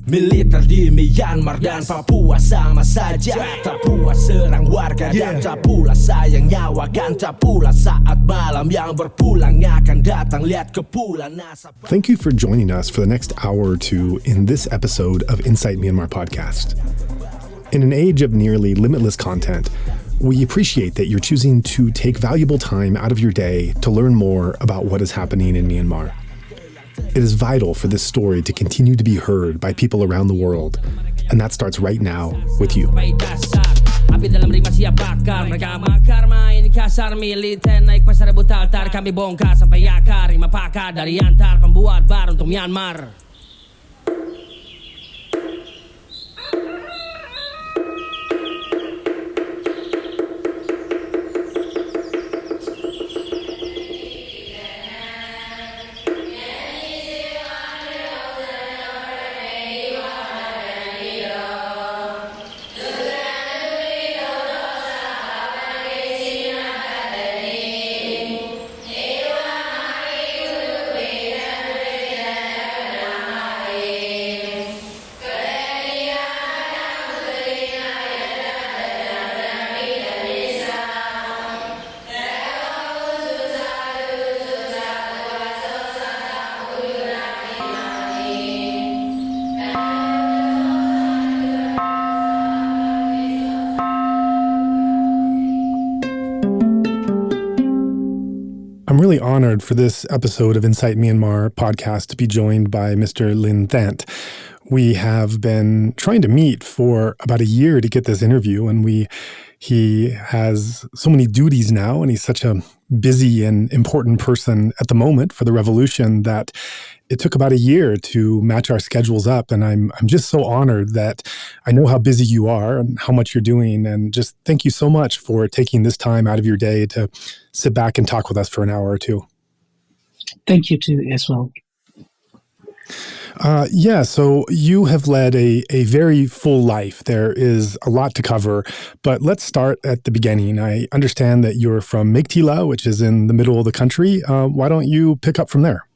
Militer di Myanmar dan Papua sama saja. Tak puas serang warga dan tak pula sayang nyawa kan. Tak pula saat malam yang berpulang akan datang. Lihat kepulan asap. Thank you for joining us for the next hour or two in this episode of Insight Myanmar podcast. In an age of nearly limitless content, we appreciate that you're choosing to take valuable time out of your day to learn more about what is happening in Myanmar. It is vital for this story to continue to be heard by people around the world, and that starts right now with you. Api dalam ring masih bakar. Mereka makar main kasar. Militer naik pasar rebut altar. Kami bongkar sampai akar. 5 pakar dari antar pembuat bar untuk Myanmar. I'm really honored for this episode of Insight Myanmar podcast to be joined by Mr. Linn Thant. We have been trying to meet for about a year to get this interview, and he has so many duties now, and he's such a busy and important person at the moment for the revolution that it took about a year to match our schedules up. And I'm just so honored that I know how busy you are and how much you're doing. And just thank you so much for taking this time out of your day to sit back and talk with us for an hour or two. Thank you too as well. So you have led a very full life. There is a lot to cover, but let's start at the beginning. I understand that you're from Megtila, which is in the middle of the country. Why don't you pick up from there?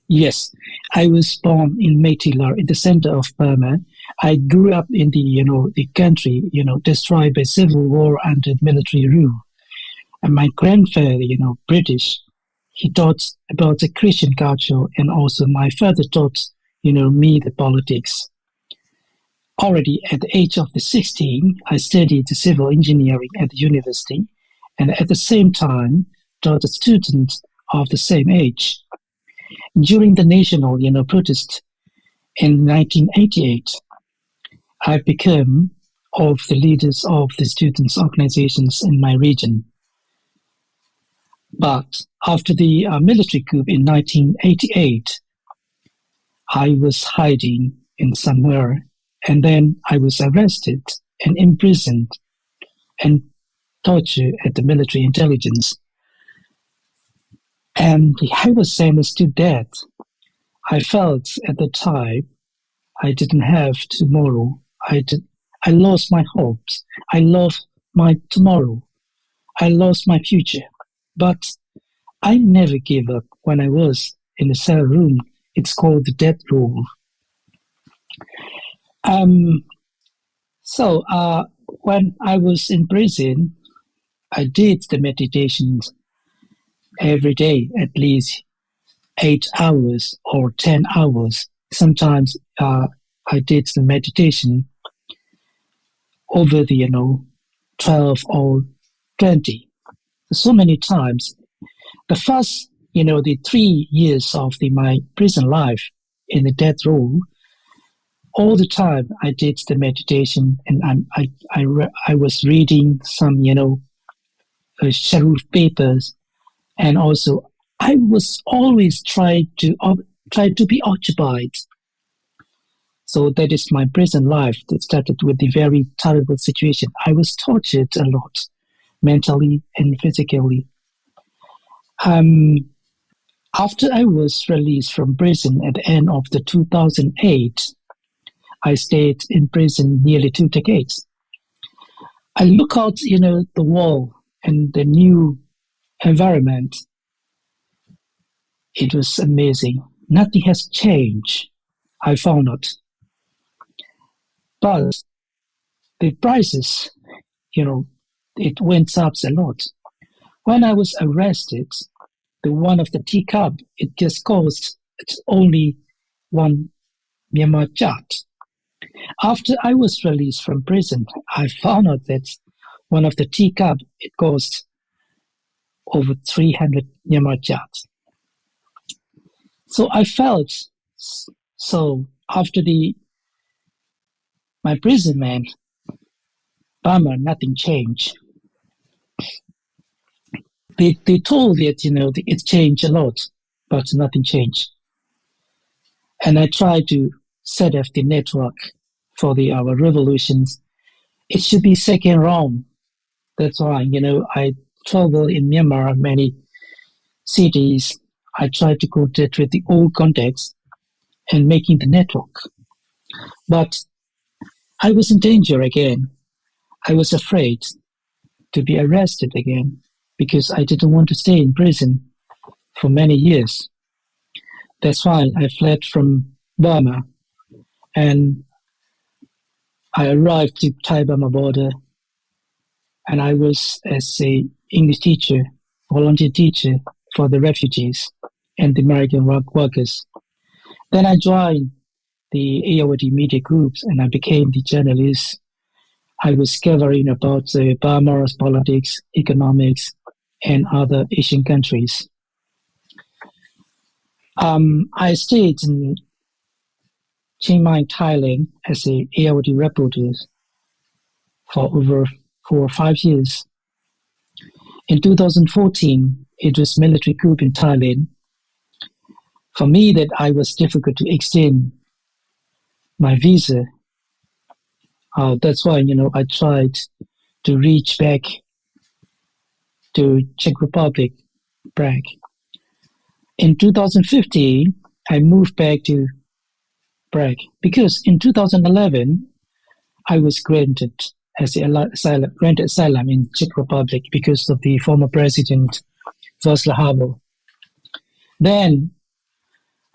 Yes, I was born in Megtila, in the center of Burma. I grew up in the country, destroyed by civil war under military rule. And my grandfather, British, he taught about the Christian culture, and also my father taught, me the politics. Already at the age of 16, I studied civil engineering at the university, and at the same time taught a student of the same age. During the national, protest in 1988, I became of the leaders of the students' organizations in my region. But after the military coup in 1988, I was hiding in somewhere, and then I was arrested and imprisoned and tortured at the military intelligence. And I was sentenced to death. I felt at the time I didn't have tomorrow. I lost my hopes. I lost my tomorrow. I lost my future. But I never gave up when I was in the cell room. It's called the death row. When I was in prison, I did the meditations every day, at least 8 hours or 10 hours. Sometimes I did the meditation over the 12 or 20. So many times. The first, the 3 years of my prison life in the death row, all the time I did the meditation, and I was reading some, Sharuf papers, and also I was always trying to be occupied. So that is my prison life that started with the very terrible situation. I was tortured a lot, mentally and physically. After I was released from prison at the end of the 2008, I stayed in prison nearly 2 decades. I look out, the wall and the new environment. It was amazing. Nothing has changed. I found out. But the prices, it went up a lot. When I was arrested, the one of the teacup, it just cost only 1 Myanmar kyat. After I was released from prison, I found out that one of the teacup, it cost over 300 Myanmar kyat. So I felt, so after my imprisonment, Burma, nothing changed. They told it, it changed a lot, but nothing changed. And I tried to set up the network for our revolutions. It should be second round. That's why, I travel in Myanmar, many cities. I try to contact with the old contacts and making the network. But I was in danger again. I was afraid to be arrested again because I didn't want to stay in prison for many years. That's why I fled from Burma and I arrived to Thai-Burma border and I was as a English teacher, volunteer teacher for the refugees and the American workers. Then I joined the AOD media groups and I became the journalist. I was covering about Burma's politics, economics, and other Asian countries. I stayed in Chiang Mai, Thailand as a AOD reporter for over 4 or 5 years. In 2014, it was military coup in Thailand. For me, that I was difficult to extend my visa. That's why, I tried to reach back to Czech Republic, Prague. In 2015, I moved back to Prague because in 2011, I was granted asylum in Czech Republic because of the former president, Václav Havel. Then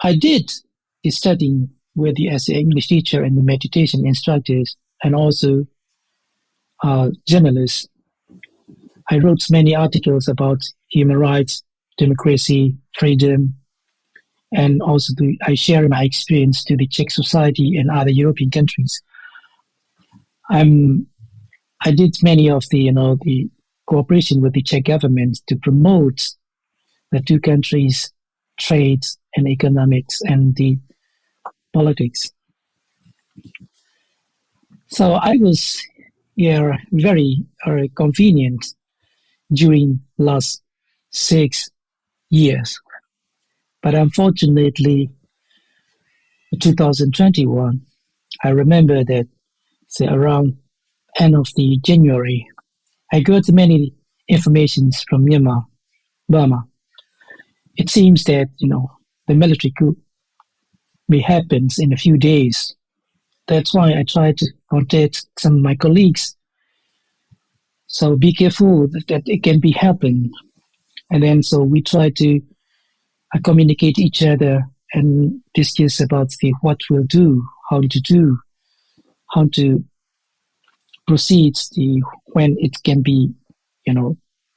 I did the studying with as an English teacher and the meditation instructors and also journalists. I wrote many articles about human rights, democracy, freedom, and also I share my experience to the Czech society and other European countries. I did many of the cooperation with the Czech government to promote the two countries' trade and economics and the politics. So I was very convenient during last 6 years. But unfortunately, 2021, I remember that around end of the January, I got many informations from Myanmar, Burma. It seems that, the military coup may happen in a few days. That's why I tried to contact some of my colleagues. So be careful that it can be happen. And then so we try to communicate each other and discuss about what we'll do, how to proceed when it can be,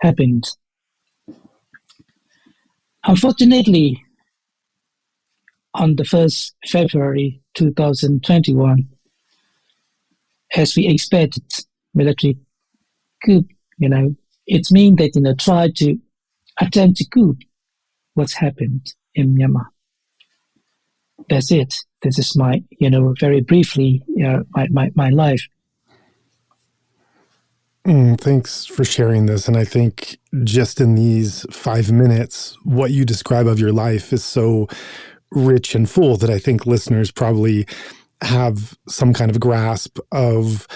happened. Unfortunately, on the 1st February 2021, as we expected, military coup, it means that, try to attempt to coup what's happened in Myanmar. That's it. This is my, very briefly, my life. Thanks for sharing this. And I think just in these 5 minutes, what you describe of your life is so rich and full that I think listeners probably have some kind of grasp of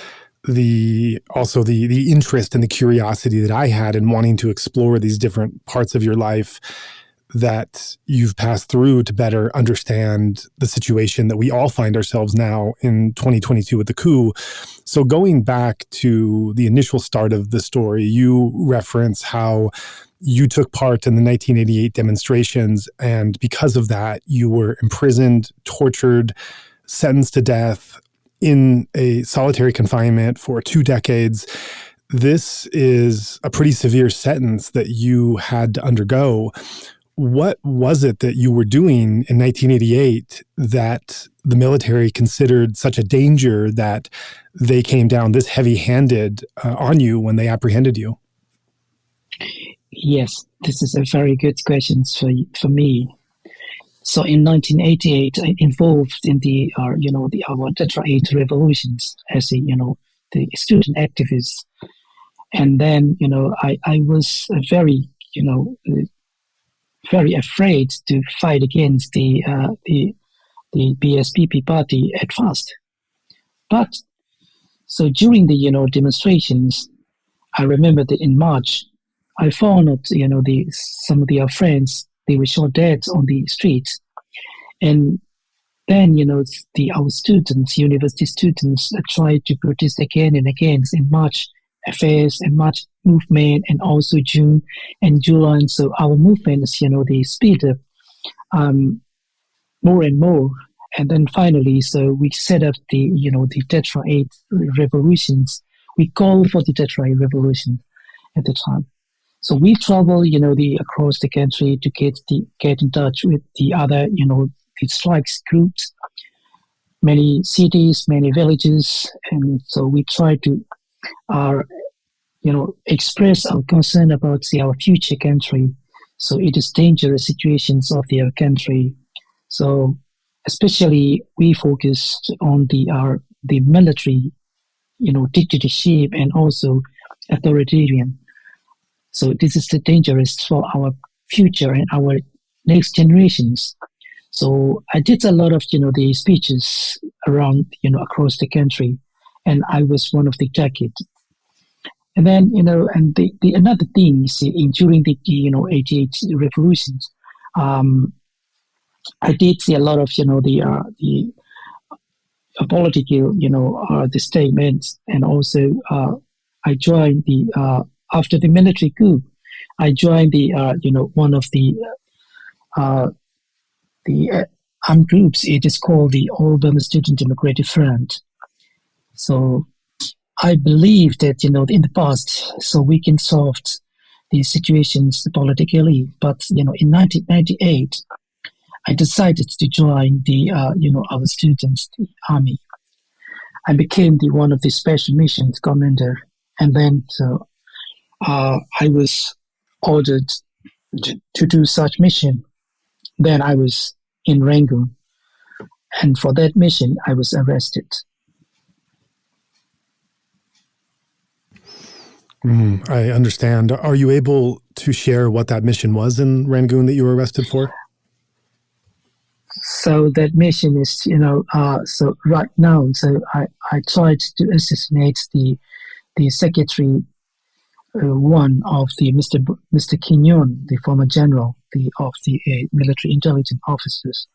the interest and the curiosity that I had in wanting to explore these different parts of your life that you've passed through to better understand the situation that we all find ourselves now in 2022 with the coup. So going back to the initial start of the story, you reference how you took part in the 1988 demonstrations, and because of that, you were imprisoned, tortured, sentenced to death in a solitary confinement for 2 decades. This is a pretty severe sentence that you had to undergo. What was it that you were doing in 1988 that the military considered such a danger that they came down this heavy-handed on you when they apprehended you? Yes, this is a very good question for me. So in 1988, I involved in the our Tetra 8 revolutions as a the student activist, and then I was very afraid to fight against the BSPP party at first. But so during the demonstrations, I remember that in March, I found out some of our friends, they were shot dead on the streets, and then our students, university students, tried to protest again and again in March affairs and March movement, and also June and July. And so our movements, they speed up more and more. And then finally, so we set up the Tetra 8 revolutions. We called for the Tetra 8 revolution at the time. So we travel, across the country to get in touch with the other, the strikes groups, many cities, many villages, and so we try to, express our concern about our future country. So it is dangerous situations of our country. So especially we focused on the military, dictatorship and also authoritarian. So this is the dangerous for our future and our next generations. So I did a lot of, the speeches around, across the country, and I was one of the target. And then, and the another thing is during the 88 revolutions, I did see a lot of, the political, the statements, and also I joined after the military coup, I joined one of the armed groups. It is called the All Burma Student Democratic Front. So I believe that, in the past, so we can solve these situations politically. But, in 1998, I decided to join the, our students, the army. I became one of the special missions commander. And then, so I was ordered to do such mission. Then I was in Rangoon. And for that mission, I was arrested. I understand. Are you able to share what that mission was in Rangoon that you were arrested for? So that mission is, so right now, so I tried to assassinate the secretary, one of the Mr. Khin Nyunt, the former general of the military intelligence officers.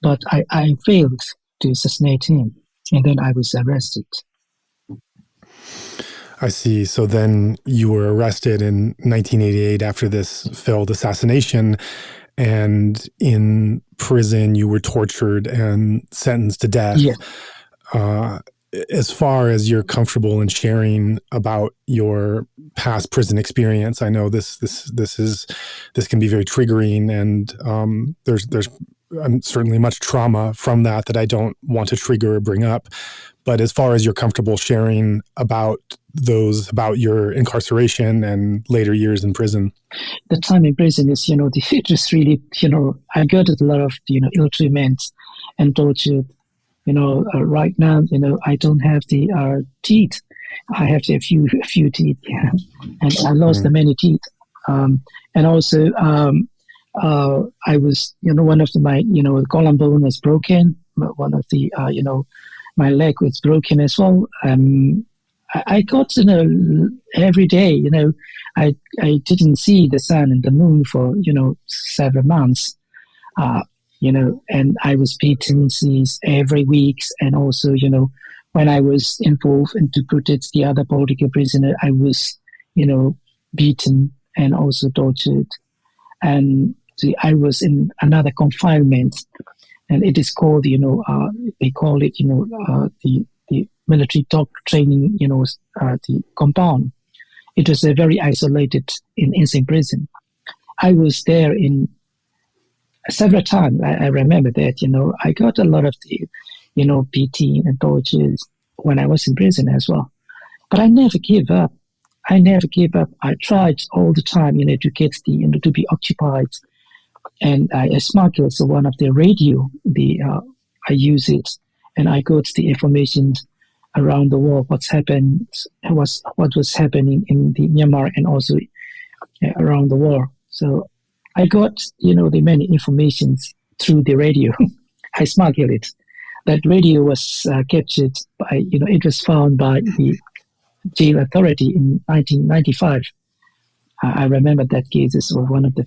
But I failed to assassinate him, and then I was arrested. I see. So then you were arrested in 1988 after this failed assassination, and in prison you were tortured and sentenced to death. Yeah. As far as you're comfortable in sharing about your past prison experience, I know this can be very triggering, and there's certainly much trauma from that I don't want to trigger or bring up. But as far as you're comfortable sharing about your incarceration and later years in prison. The time in prison is, it was really, I got a lot of, ill treatment and torture. Right now, I don't have the teeth. I have a few teeth, and I lost the many teeth. And also, I was, one of my, collarbone was broken. One of the, my leg was broken as well. I got, every day, I didn't see the sun and the moon for, several months, and I was beaten every week, and also, when I was involved and to protect the other political prisoner, I was, beaten and also tortured. And I was in another confinement, and it is called, they call it, the military dog training, the compound. It was a very isolated in insane prison. I was there in several times. I remember that, I got a lot of the, beating and tortures when I was in prison as well. But I never gave up. I tried all the time, to get the, to be occupied. And I smuggled one of the radio. I use it, and I got the information around the world, what was happening in the Myanmar and also around the world. So I got, the many informations through the radio. I smuggled it. That radio was captured by, it was found by the jail authority in 1995. I remember that case is one of the,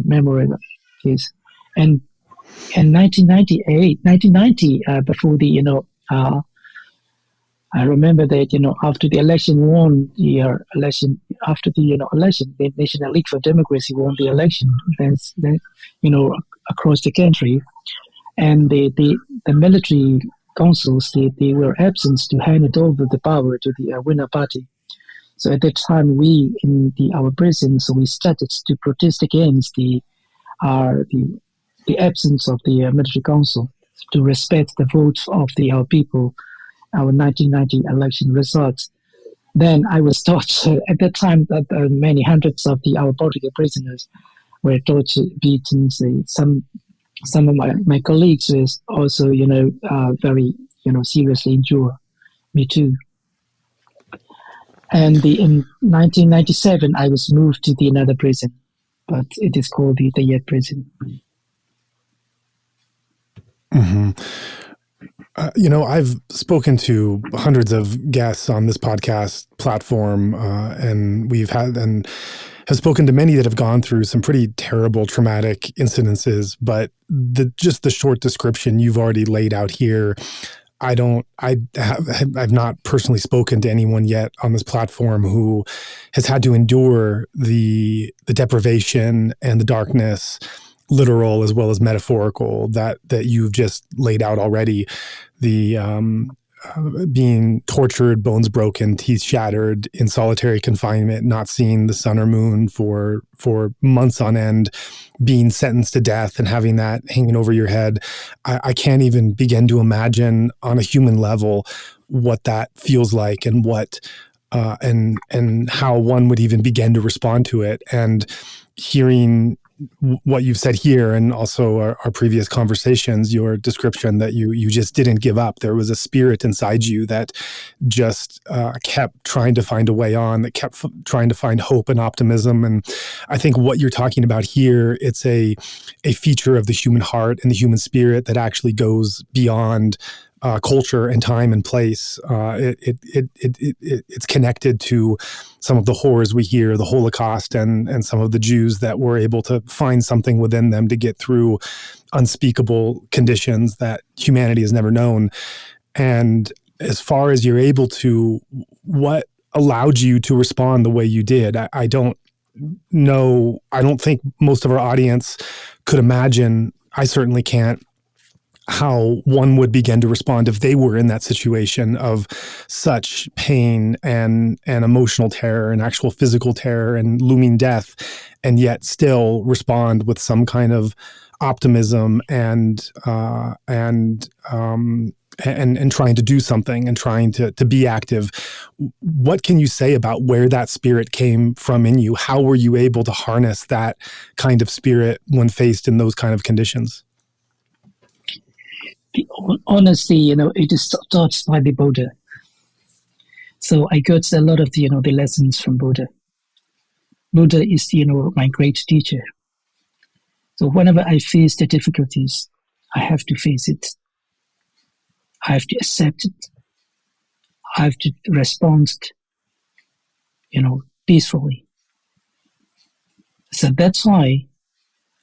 memorable case. And in 1990, before the, I remember that, after the election won the election, after the, election, the National League for Democracy won the election, then, across the country. And the military councils, they were absent to hand it over the power to the winner party. So at that time, we in our prisons, we started to protest against the absence of the military council, to respect the vote of our people, our 1990 election results. Then I was tortured at that time that many hundreds of our political prisoners were tortured, beaten. Some of my colleagues was also, very, seriously injured. Me too. And in 1997, I was moved to another prison, but it is called the Yet prison. Mm-hmm. I've spoken to hundreds of guests on this podcast platform, and have spoken to many that have gone through some pretty terrible, traumatic incidences. But just the short description you've already laid out here, I've not personally spoken to anyone yet on this platform who has had to endure the deprivation and the darkness, literal as well as metaphorical, that you've just laid out already. The being tortured, bones broken, teeth shattered, in solitary confinement, not seeing the sun or moon for months on end, being sentenced to death and having that hanging over your head. I can't even begin to imagine on a human level what that feels like, and what and how one would even begin to respond to it. And hearing what you've said here, and also our previous conversations, your description that you just didn't give up. There was a spirit inside you that just kept trying to find a way on, that kept trying to find hope and optimism. And I think what you're talking about here, it's a feature of the human heart and the human spirit that actually goes beyond culture and time and place. It's connected to some of the horrors we hear, the Holocaust, and some of the Jews that were able to find something within them to get through unspeakable conditions that humanity has never known. And as far as you're able to, what allowed you to respond the way you did, I don't know. I don't think most of our audience could imagine. I certainly can't, how one would begin to respond if they were in that situation of such pain and emotional terror and actual physical terror and looming death, and yet still respond with some kind of optimism and trying to do something and trying to be active. What can you say about where that spirit came from in you? How were you able to harness that kind of spirit when faced in those kind of conditions? Honestly, it is taught by the Buddha. So I got a lot of the lessons from Buddha. Buddha is my great teacher. So whenever I face the difficulties, I have to face it. I have to accept it. I have to respond, peacefully. So that's why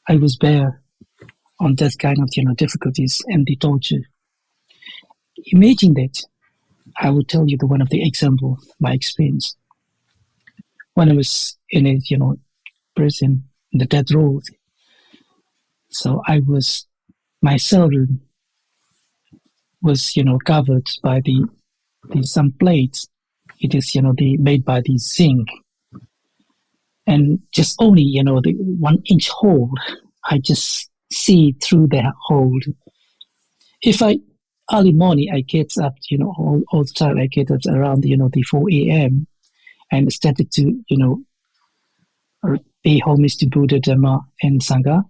I was bare on that kind of difficulties and the torture. imagine that. I will tell you one of the example, my experience. When I was in a, prison, in the death row, so my cell room was, covered by some plates. It is, made by the zinc. And just only, the 1 inch hole, I just see through the hole. If early morning, I get up, all the time, I get up around, the 4 a.m. and started to, pay homage to Buddha, Dhamma, and Sangha.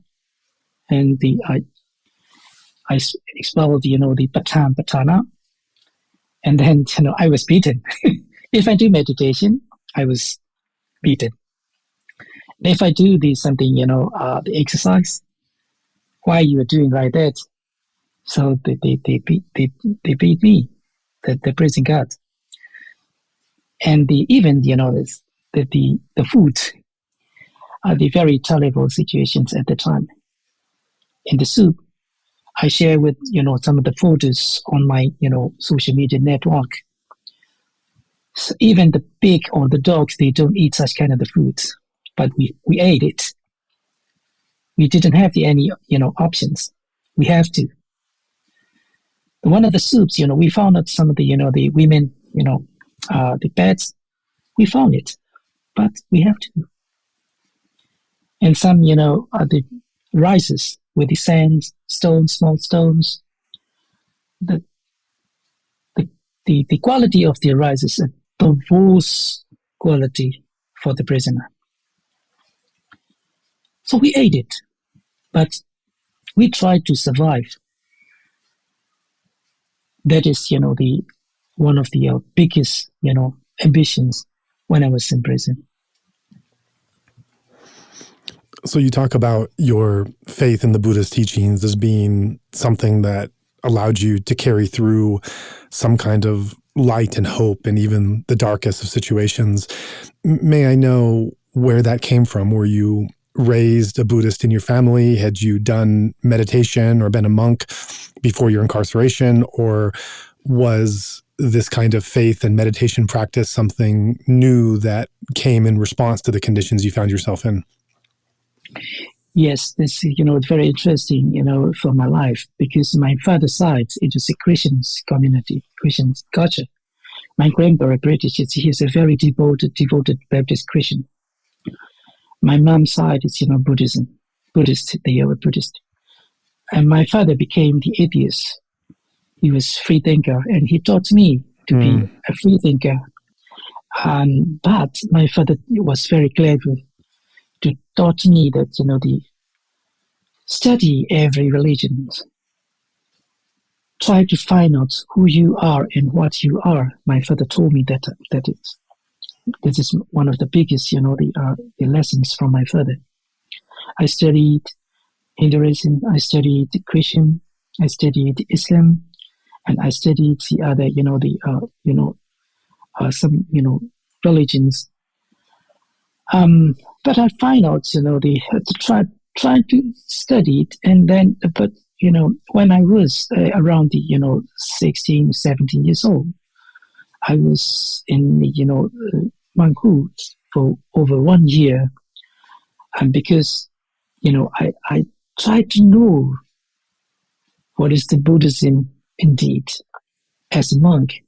And I expelled, the patana. And then, I was beaten. If I do meditation, I was beaten. If I do something, the exercise, why you are doing like that? So they beat me, the prison guard. And even, the food are the very terrible situations at the time. In the soup, I share with, some of the photos on my, social media network. So even the pig or the dogs, they don't eat such kind of the foods, but we ate it. We didn't have any, options. We have to. One of the soups, we found out some of the, the women, the beds, we found it, but we have to. And some, the rices with the sand, stones, small stones. The quality of the rice is the worst quality for the prisoner. So we ate it, but we tried to survive. That is, one of the biggest, ambitions when I was in prison. So you talk about your faith in the Buddha's teachings as being something that allowed you to carry through some kind of light and hope in even the darkest of situations. May I know where that came from? Were you raised a Buddhist in your family? Had you done meditation or been a monk before your incarceration? Or was this kind of faith and meditation practice something new that came in response to the conditions you found yourself in? Yes, this, it's very interesting, for my life, because my father's side, it is a Christian community, Christian culture. My grandparent, British, he's a very devoted Baptist Christian. My mom's side is, Buddhist, they are Buddhist. And my father became the atheist. He was free thinker, and he taught me to be a free thinker. But my father was very clever to taught me that, the study every religion. Try to find out who you are and what you are. My father told me that this is one of the biggest, the lessons from my father. I studied Hinduism, I studied Christian, I studied Islam, and I studied the other, some, religions. But I find out, to try to study it, and then, but, when I was around the, 16, 17 years old, I was in, Bangkok for over 1 year. And because, I tried to know what is the Buddhism indeed. As a monk,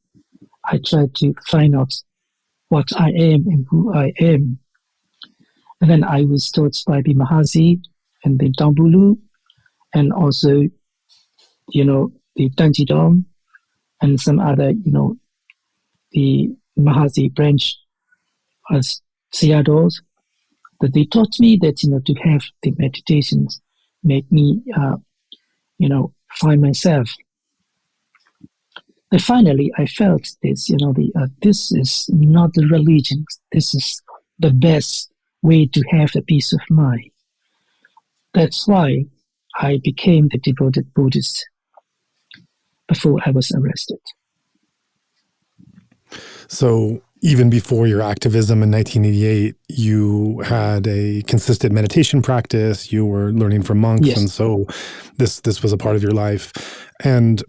I tried to find out what I am and who I am. And then I was taught by the Mahasi and the Taungpulu, and also, the Tanjidong and some other, the Mahasi branch as Sayadaws, that they taught me that, to have the meditations make me, find myself. But finally, I felt this, this is not the religion. This is the best way to have a peace of mind. That's why I became the devoted Buddhist before I was arrested. So even before your activism in 1988, you had a consistent meditation practice. You were learning from monks, Yes. and so this was a part of your life. And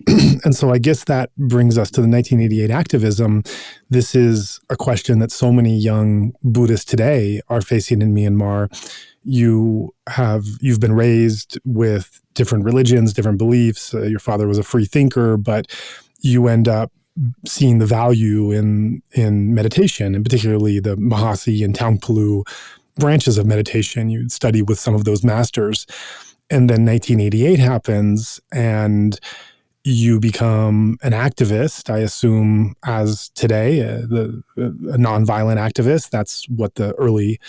and so I guess that brings us to the 1988 activism. This is a question that so many young Buddhists today are facing in Myanmar. You've been raised with different religions, different beliefs. Your father was a free thinker, but you end up seeing the value in meditation, and particularly the Mahasi and Taungpulu branches of meditation. You study with some of those masters. And then 1988 happens, and you become an activist, I assume, as today, a nonviolent activist. That's what the early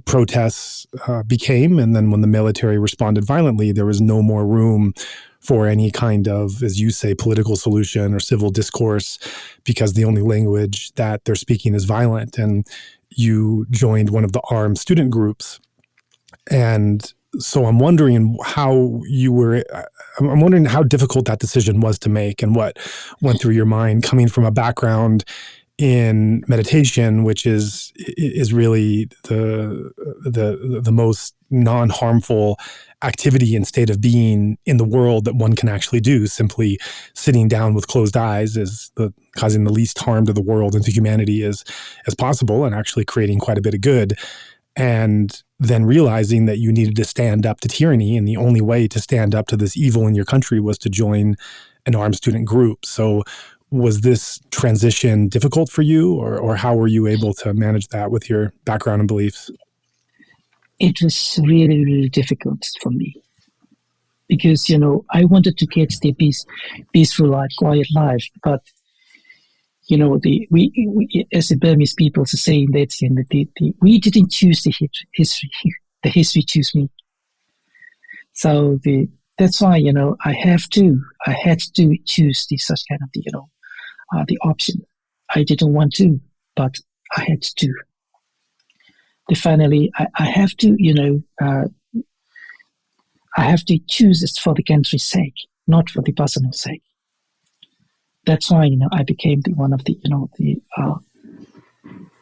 protests became. And then when the military responded violently, there was no more room for any kind of, as you say, political solution or civil discourse, because the only language that they're speaking is violent. And you joined one of the armed student groups. And so I'm wondering how difficult that decision was to make, and what went through your mind coming from a background in meditation, which is really the most non-harmful activity and state of being in the world that one can actually do. Simply sitting down with closed eyes is causing the least harm to the world and to humanity as possible, and actually creating quite a bit of good. And then realizing that you needed to stand up to tyranny, and the only way to stand up to this evil in your country was to join an armed student group. So was this transition difficult for you, or how were you able to manage that with your background and beliefs? It was really, really difficult for me because, I wanted to get the peaceful life, quiet life. But, we as the Burmese people are saying that we didn't choose the history. The history chose me. So that's why, I had to choose such kind of the option. I didn't want to, but I had to. Finally, I have to, I have to choose this for the country's sake, not for the personal sake. That's why, I became one of the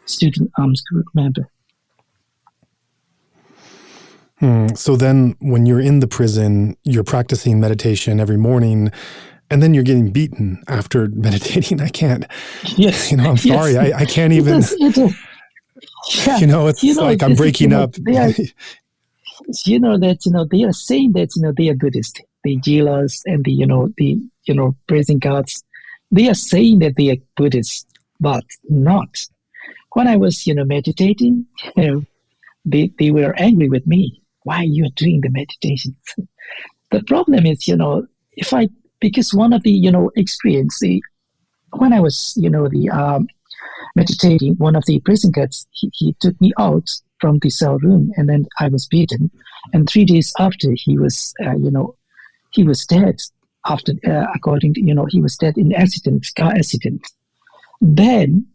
student arms group member. So then when you're in the prison, you're practicing meditation every morning, and then you're getting beaten after meditating. I can't, yes, I'm sorry. I can't even, it is. Yeah. It's like I'm breaking up. They are, that, they are saying that, they are Buddhist, the jailers and the prison guards. They are saying that they are Buddhist, but not. When I was, meditating, they were angry with me. Why you are doing the meditation? The problem is, because one of the, experience, when I was, meditating, one of the prison guards, he took me out from the cell room, and then I was beaten. And 3 days after, he was dead. After, according to, he was dead in car accident. Then,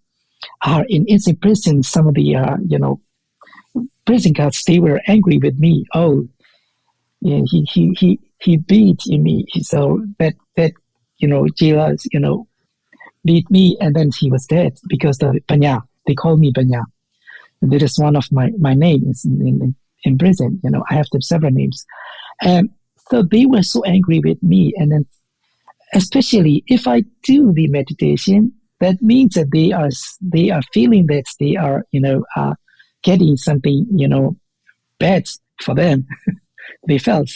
in inside prison, some of the, prison guards, they were angry with me. Oh, yeah, he beat me. So that jailers, beat me, and then he was dead because the Banya, they call me Banya. That is one of my names in prison. I have several names. And so they were so angry with me. And then, especially if I do the meditation, that means that they are feeling that they are, getting something, bad for them. They felt.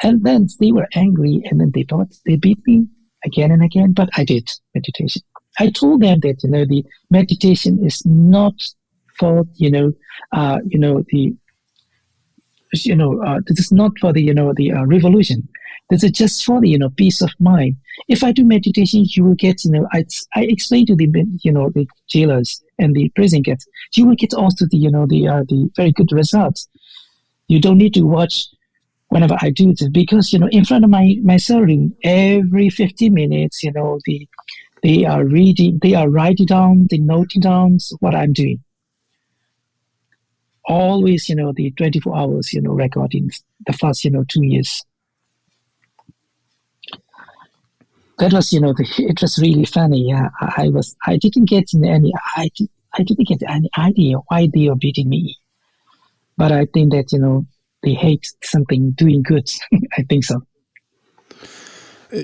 And then they were angry, and then they thought they beat me again and again, but I did meditation. I told them that, the meditation is not for, this is not for the revolution. This is just for the, peace of mind. If I do meditation, you will get, I explained to the jailers and the prison guards, you will get also the very good results. You don't need to watch whenever I do this, because, in front of my cell room, every 15 minutes, they are reading, they are writing down, they noting down what I'm doing. Always, the 24 hours, recording the first, 2 years. that was, it was really funny. Yeah, I didn't get I didn't get any idea why they are beating me. But I think that, they hate something doing good. I think so.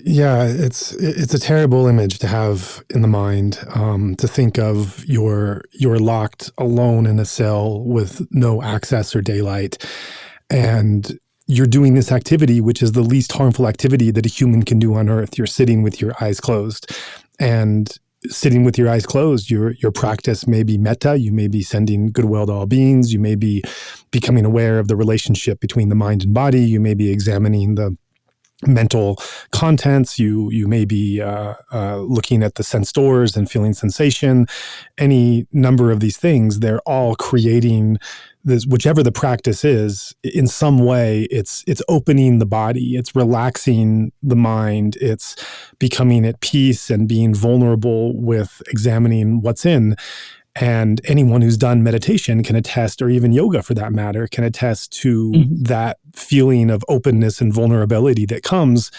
Yeah, it's a terrible image to have in the mind, to think of you're locked alone in a cell with no access or daylight, and you're doing this activity, which is the least harmful activity that a human can do on Earth. You're sitting with your eyes closed, and sitting with your eyes closed, your practice may be metta. You may be sending goodwill to all beings. You may be becoming aware of the relationship between the mind and body. You may be examining the mental contents. You may be looking at the sense doors and feeling sensation. Any number of these things, they're all creating this, whichever the practice is, in some way, it's opening the body, it's relaxing the mind, it's becoming at peace and being vulnerable with examining what's in. And anyone who's done meditation can attest, or even yoga for that matter, can attest to that feeling of openness and vulnerability that comes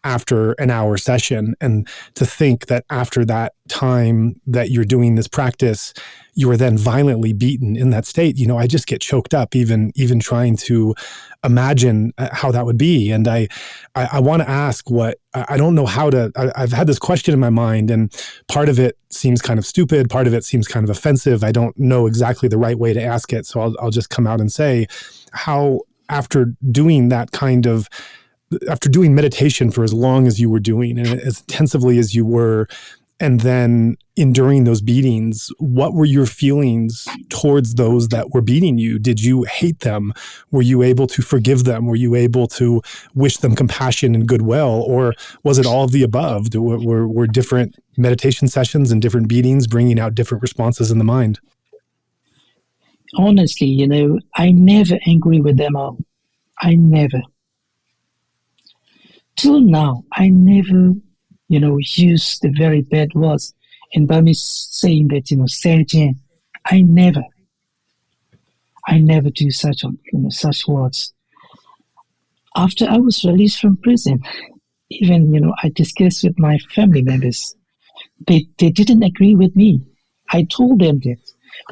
after an hour session. And to think that after that time that you're doing this practice, you are then violently beaten in that state. I just get choked up even trying to imagine how that would be. And I want to ask I don't know how to, I've had this question in my mind, and part of it seems kind of stupid. Part of it seems kind of offensive. I don't know exactly the right way to ask it. So I'll just come out and say, how, after doing meditation for as long as you were doing and as intensively as you were, and then enduring those beatings, what were your feelings towards those that were beating you? Did you hate them? Were you able to forgive them? Were you able to wish them compassion and goodwill? Or was it all of the above? Were different meditation sessions and different beatings bringing out different responses in the mind? Honestly, I never angry with them all. I never. Till now, I never, use the very bad words in Burmese, saying that, Sergeant. I never do such words. After I was released from prison, even, I discussed with my family members. They didn't agree with me. I told them that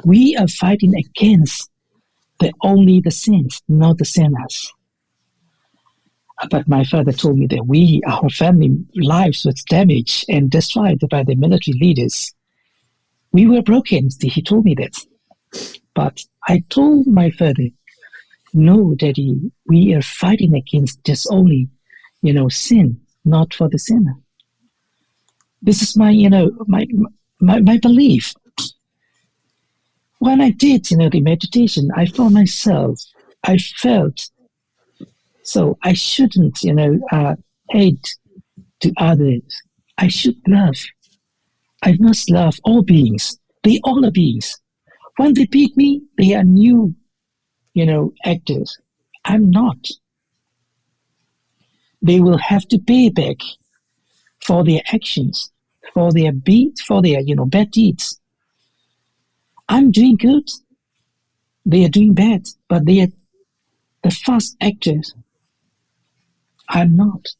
we are fighting against only the saints, not the sinners. But my father told me that our family lives was damaged and destroyed by the military leaders. We were broken. He told me that. But I told my father, no, Daddy, we are fighting against just only, sin, not for the sinner. This is my, my belief. When I did, the meditation, I found myself, I felt, so I shouldn't, hate to others. I should love. I must love all beings. They all are beings. When they beat me, they are new, actors. I'm not. They will have to pay back for their actions, for their bad deeds. I'm doing good. They are doing bad, but they are the first actors. I'm not.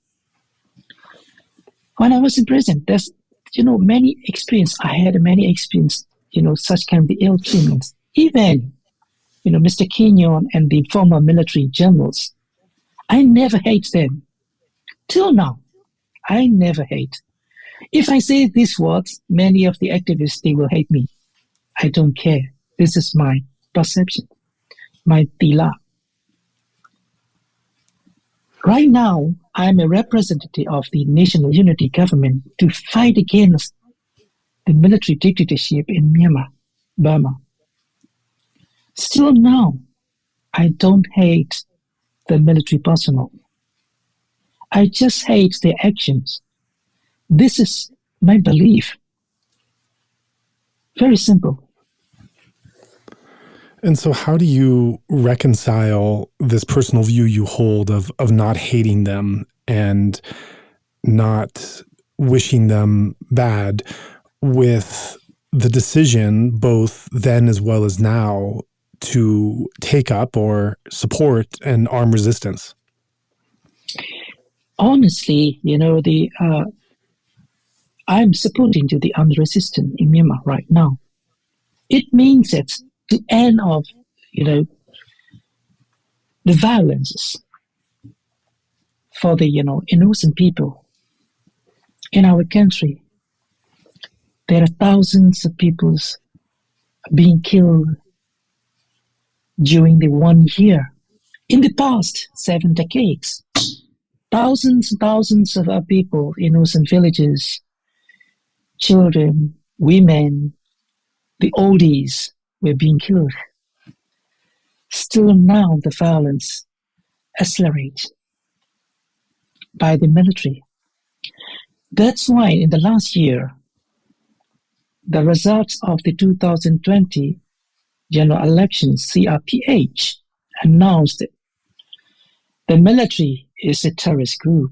When I was in prison, there's, many experience. I had many experience, such kind of the ill treatments. Even, Mr. Khin Nyunt and the former military generals. I never hate them. Till now, I never hate. If I say these words, many of the activists, they will hate me. I don't care. This is my perception, my tila. Right now, I am a representative of the National Unity Government to fight against the military dictatorship in Myanmar, Burma. Still now, I don't hate the military personnel. I just hate their actions. This is my belief. Very simple. And so how do you reconcile this personal view you hold of not hating them and not wishing them bad with the decision, both then as well as now, to take up or support an armed resistance? Honestly, I'm supporting to the armed resistance in Myanmar right now. It means that the end of, the violences for the, innocent people in our country. There are thousands of people being killed during the 1 year. In the past 7 decades, thousands and thousands of our people, innocent villagers, children, women, the oldies were being killed. Still now the violence accelerates by the military. That's why in the last year, the results of the 2020 general elections, CRPH, announced that the military is a terrorist group.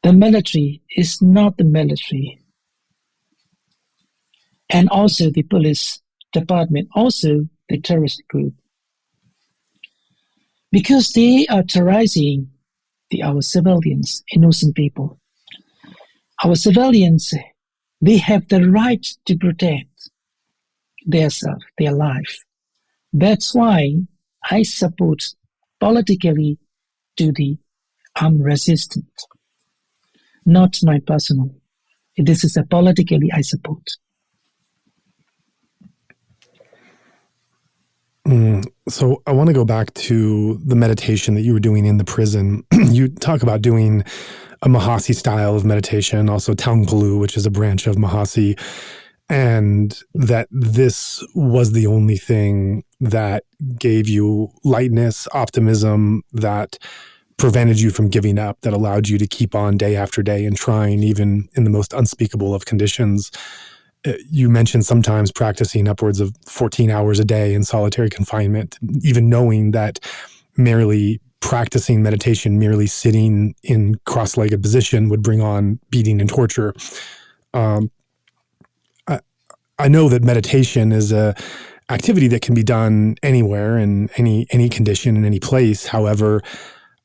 The military is not the military. And also the police department, also the terrorist group. Because they are terrorizing our civilians, innocent people. Our civilians, they have the right to protect themselves, their life. That's why I support politically to the armed resistance, not my personal. This is a politically I support. So I want to go back to the meditation that you were doing in the prison. You talk about doing a Mahasi style of meditation, also Taungpulu, which is a branch of Mahasi, and that this was the only thing that gave you lightness, optimism, that prevented you from giving up, that allowed you to keep on day after day and trying even in the most unspeakable of conditions. You mentioned sometimes practicing upwards of 14 hours a day in solitary confinement, even knowing that merely practicing meditation, merely sitting in cross-legged position would bring on beating and torture. I know that meditation is a activity that can be done anywhere in any condition in any place. However,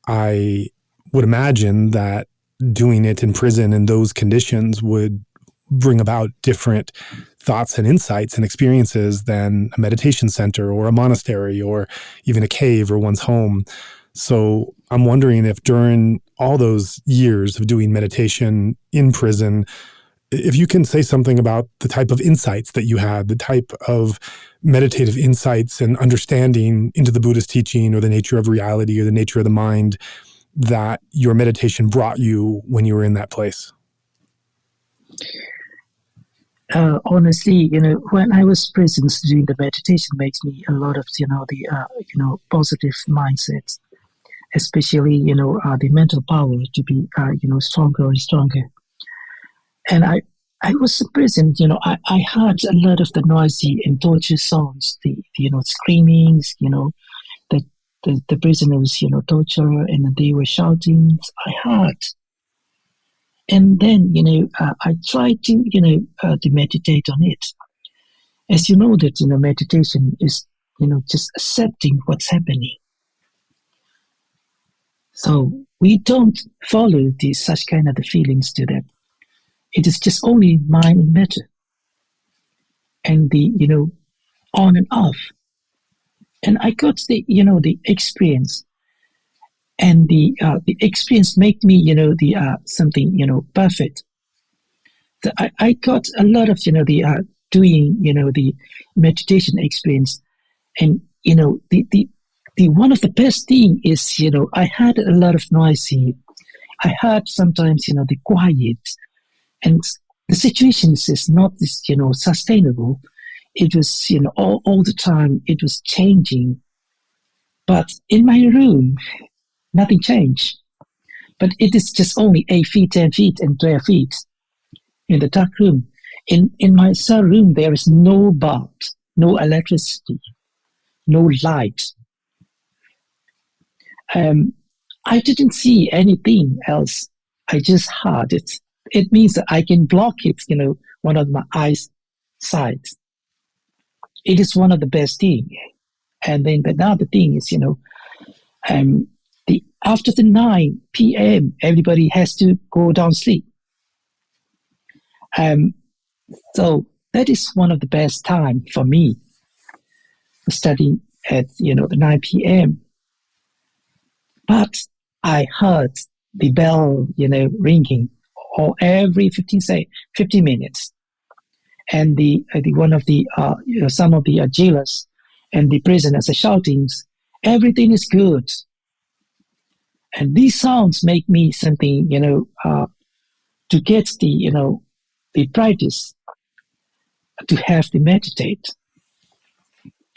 I would imagine that doing it in prison in those conditions would bring about different thoughts and insights and experiences than a meditation center or a monastery or even a cave or one's home. So I'm wondering if during all those years of doing meditation in prison, if you can say something about the type of insights that you had, the type of meditative insights and understanding into the Buddhist teaching or the nature of reality or the nature of the mind that your meditation brought you when you were in that place. Honestly, when I was prison, doing the meditation makes me a lot of, positive mindset, especially, the mental power to be, stronger and stronger. And I was in prison, I heard a lot of the noisy and torture sounds, the screamings, the prisoners, torture, and they were shouting. I heard. And then, I tried to meditate on it. As you know that, meditation is, just accepting what's happening. So we don't follow such kind of the feelings to that. It is just only mind and matter. And the, on and off. And I got the experience. And the experience made me, something, perfect. So I got a lot of, doing, the meditation experience. And, the one of the best thing is, I had a lot of noisy. I had sometimes, the quiet. And the situation is not this, sustainable. It was, all the time, it was changing. But in my room, nothing changed. But it is just only 8 feet, 10 feet, and 12 feet in the dark room. In my cell room, there is no bulb, no electricity, no light. I didn't see anything else. I just heard it. It means that I can block it, one of my eyes sides. It is one of the best things. And then another thing is, after the 9 p.m., everybody has to go down sleep. So that is one of the best time for me studying at the 9 p.m. But I heard the bell ringing or every 15 minutes, and the one of the some of the jailers and the prisoners are shouting, "Everything is good." And these sounds make me something to get the practice to have the meditate.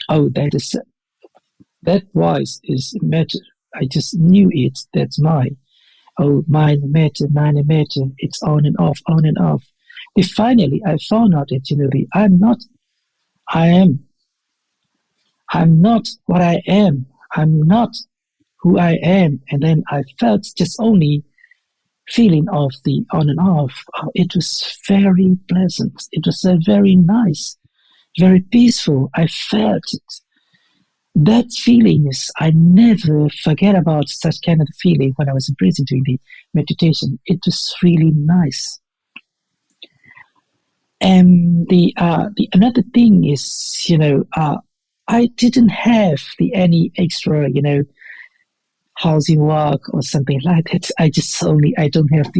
Oh, that voice is matter. I just knew it. That's mine. Oh, mind matter. It's on and off, on and off. Then finally, I found out that I'm not what I am. I'm not who I am. And then I felt just only feeling of the on and off. It was very pleasant. It was very nice, very peaceful. I felt it. That feeling is, I never forget about such kind of feeling when I was in prison doing the meditation. It was really nice. And the another thing is, I didn't have any extra, housing work or something like that. I don't have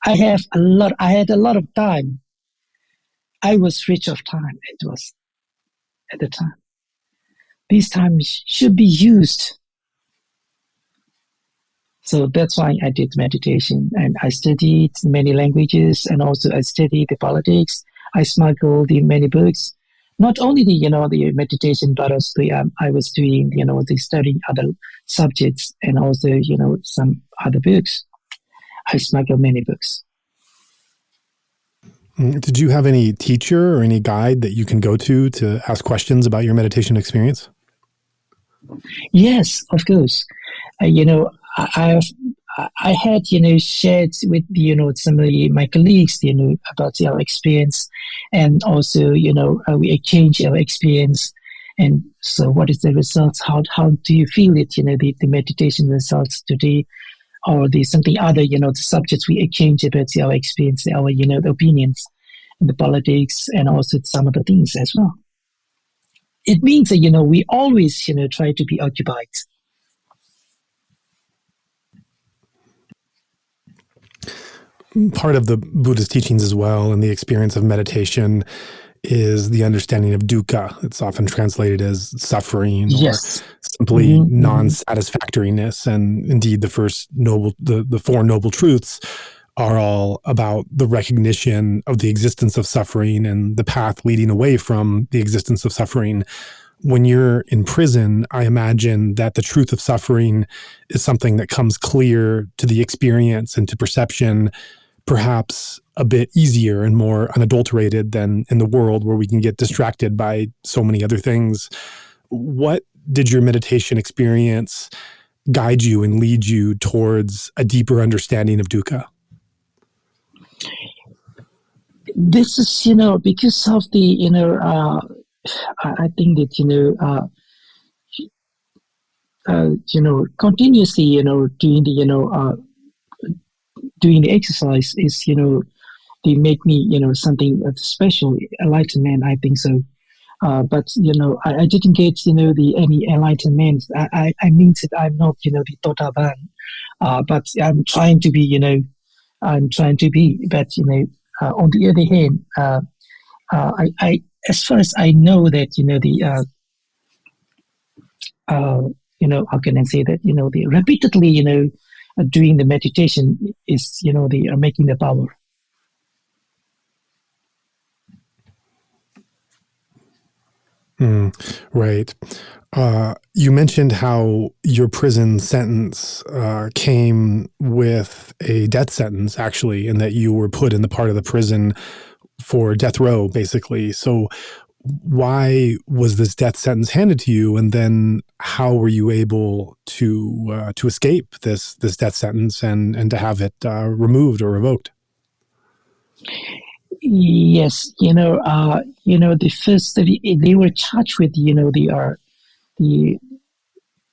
I had a lot of time. I was rich of time. It was at the time. This time should be used. So that's why I did meditation, and I studied many languages, and also I studied the politics. I smuggled in many books, not only the meditation, but also I was doing the studying other subjects, and also some other books. I smuggled many books. Did you have any teacher or any guide that you can go to ask questions about your meditation experience? Yes, of course. I had shared with some of my colleagues about our experience, and also we exchange our experience. And so, what is the results? How do you feel it? The meditation results today, or the something other? The subjects we exchange about our experience, our the opinions, and the politics, and also some other things as well. It means that we always try to be occupied. Part of the Buddha's teachings as well, and the experience of meditation, is the understanding of dukkha. It's often translated as suffering, Yes. or simply non-satisfactoriness. And indeed, the Four Noble Truths are all about the recognition of the existence of suffering and the path leading away from the existence of suffering. When you're in prison, I imagine that the truth of suffering is something that comes clear to the experience and to perception, perhaps a bit easier and more unadulterated than in the world, where we can get distracted by so many other things. What did your meditation experience guide you and lead you towards a deeper understanding of dukkha? This is, because of the, I think that, continuously, doing the exercise is, they make me, something special, enlightenment, I think so. But, I didn't get, any enlightenment. I mean that I'm not, the Totaban, but I'm trying to be, but, on the other hand, I as far as I know that, how can I say that, the repeatedly, doing the meditation is, the making the power. Right. You mentioned how your prison sentence came with a death sentence, actually, and that you were put in the part of the prison for death row, basically. So why was this death sentence handed to you? And then how were you able to escape this death sentence and to have it removed or revoked? Yes, the first they were charged with the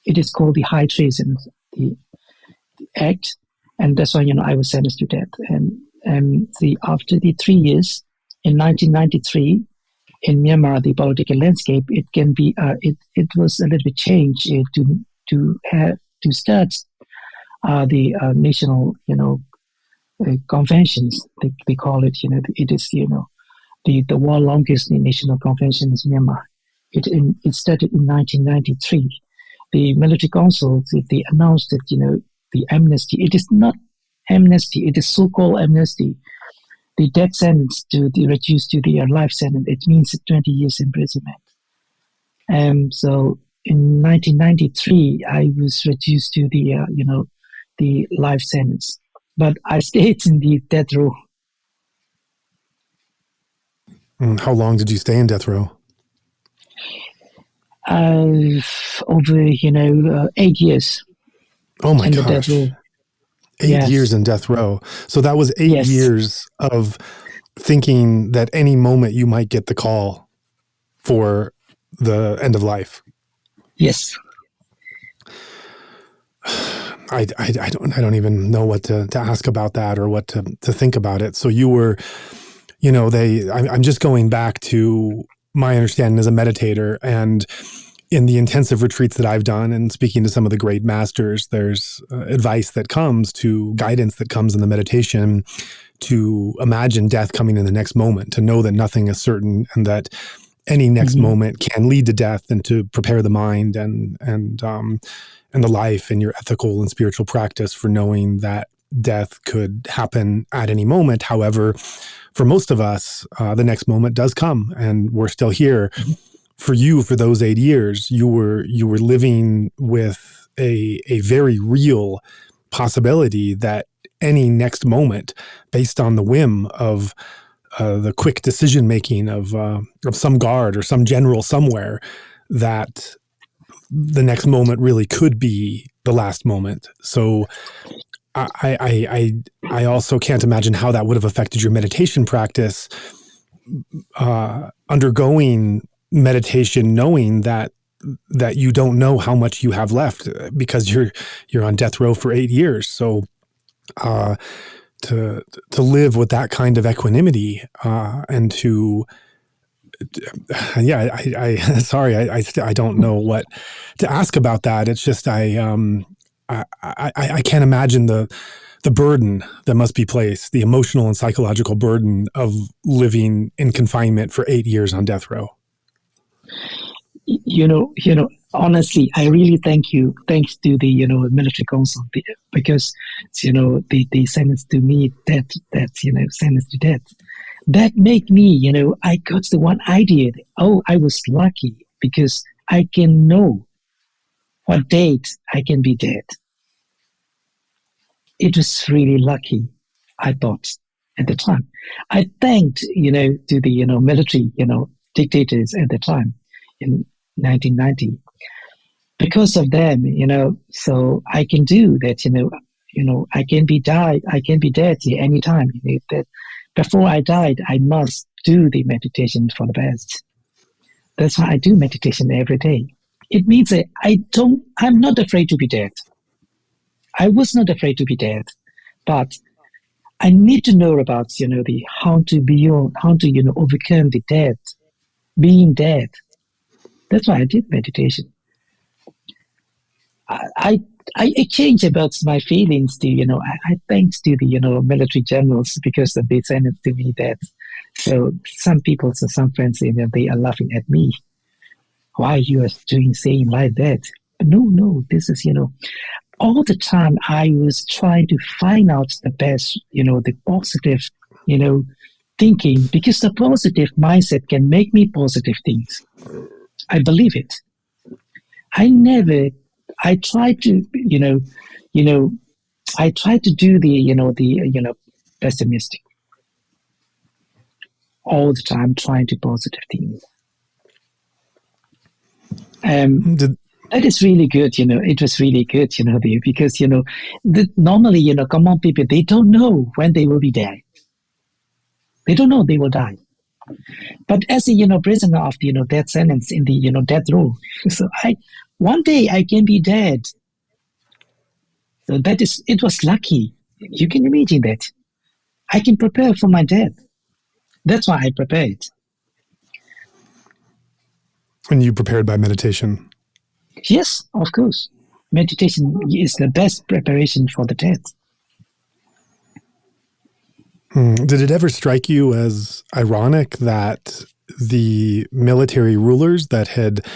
it is called the high treason, the act, and that's why I was sentenced to death. And after the 3 years in 1993 in Myanmar, the political landscape it was a little bit changed to start the national conventions. They call it. It is the world longest national convention is Myanmar. It started in 1993. The military council they announced that the amnesty. It is not amnesty. It is so-called amnesty. The death sentence to the reduced to the life sentence. It means 20 years imprisonment. So in 1993, I was reduced to the life sentence, but I stayed in the death row. How long did you stay in death row? Over 8 years. Oh my gosh. 8 years in death row. So that was 8 years of thinking that any moment you might get the call for the end of life. Yes. I don't even know what to ask about that or what to think about it. So you were, I'm just going back to my understanding as a meditator, and in the intensive retreats that I've done and speaking to some of the great masters, there's advice that comes to guidance that comes in the meditation to imagine death coming in the next moment, to know that nothing is certain and that any next moment can lead to death, and to prepare the mind and the life and your ethical and spiritual practice for knowing that death could happen at any moment. However, for most of us, the next moment does come, and we're still here. For you, for those 8 years, you were living with a very real possibility that any next moment, based on the whim of the quick decision making of some guard or some general somewhere, that the next moment really could be the last moment. So I also can't imagine how that would have affected your meditation practice, undergoing meditation, knowing that you don't know how much you have left because you're on death row for 8 years. So to live with that kind of equanimity and to I don't know what to ask about that. It's just I can't imagine the burden that must be placed, the emotional and psychological burden of living in confinement for 8 years on death row. Honestly, I really thank you. Thanks to the military council, because they sentenced to me sentenced to death. That made me, I got the one idea. Oh, I was lucky because I can know what date I can be dead. It was really lucky, I thought at the time. I thanked, to the military, dictators at the time in 1990. Because of them, so I can do that, I can be dead any time. That before I died, I must do the meditation for the best. That's why I do meditation every day. It means that I'm not afraid to be dead. I was not afraid to be dead, but I need to know about, how to overcome the death, being dead. That's why I did meditation. I changed about my feelings to, I thanks to the, military generals because they sentenced to me that. So some people, some friends, they are laughing at me. Why you are saying like that? No, this is, all the time I was trying to find out the best, the positive, thinking, because the positive mindset can make me positive things. I believe it. I try to, I try to do the pessimistic all the time, trying to positive things. That is really good, it was really good, because, normally, common people, they don't know when they will be dead. They don't know they will die. But as a, prisoner of, death sentence in the, death row, so one day I can be dead. So it was lucky. You can imagine that. I can prepare for my death. That's why I prepared. And you prepared by meditation? Yes, of course. Meditation is the best preparation for the death. Did it ever strike you as ironic that the military rulers that had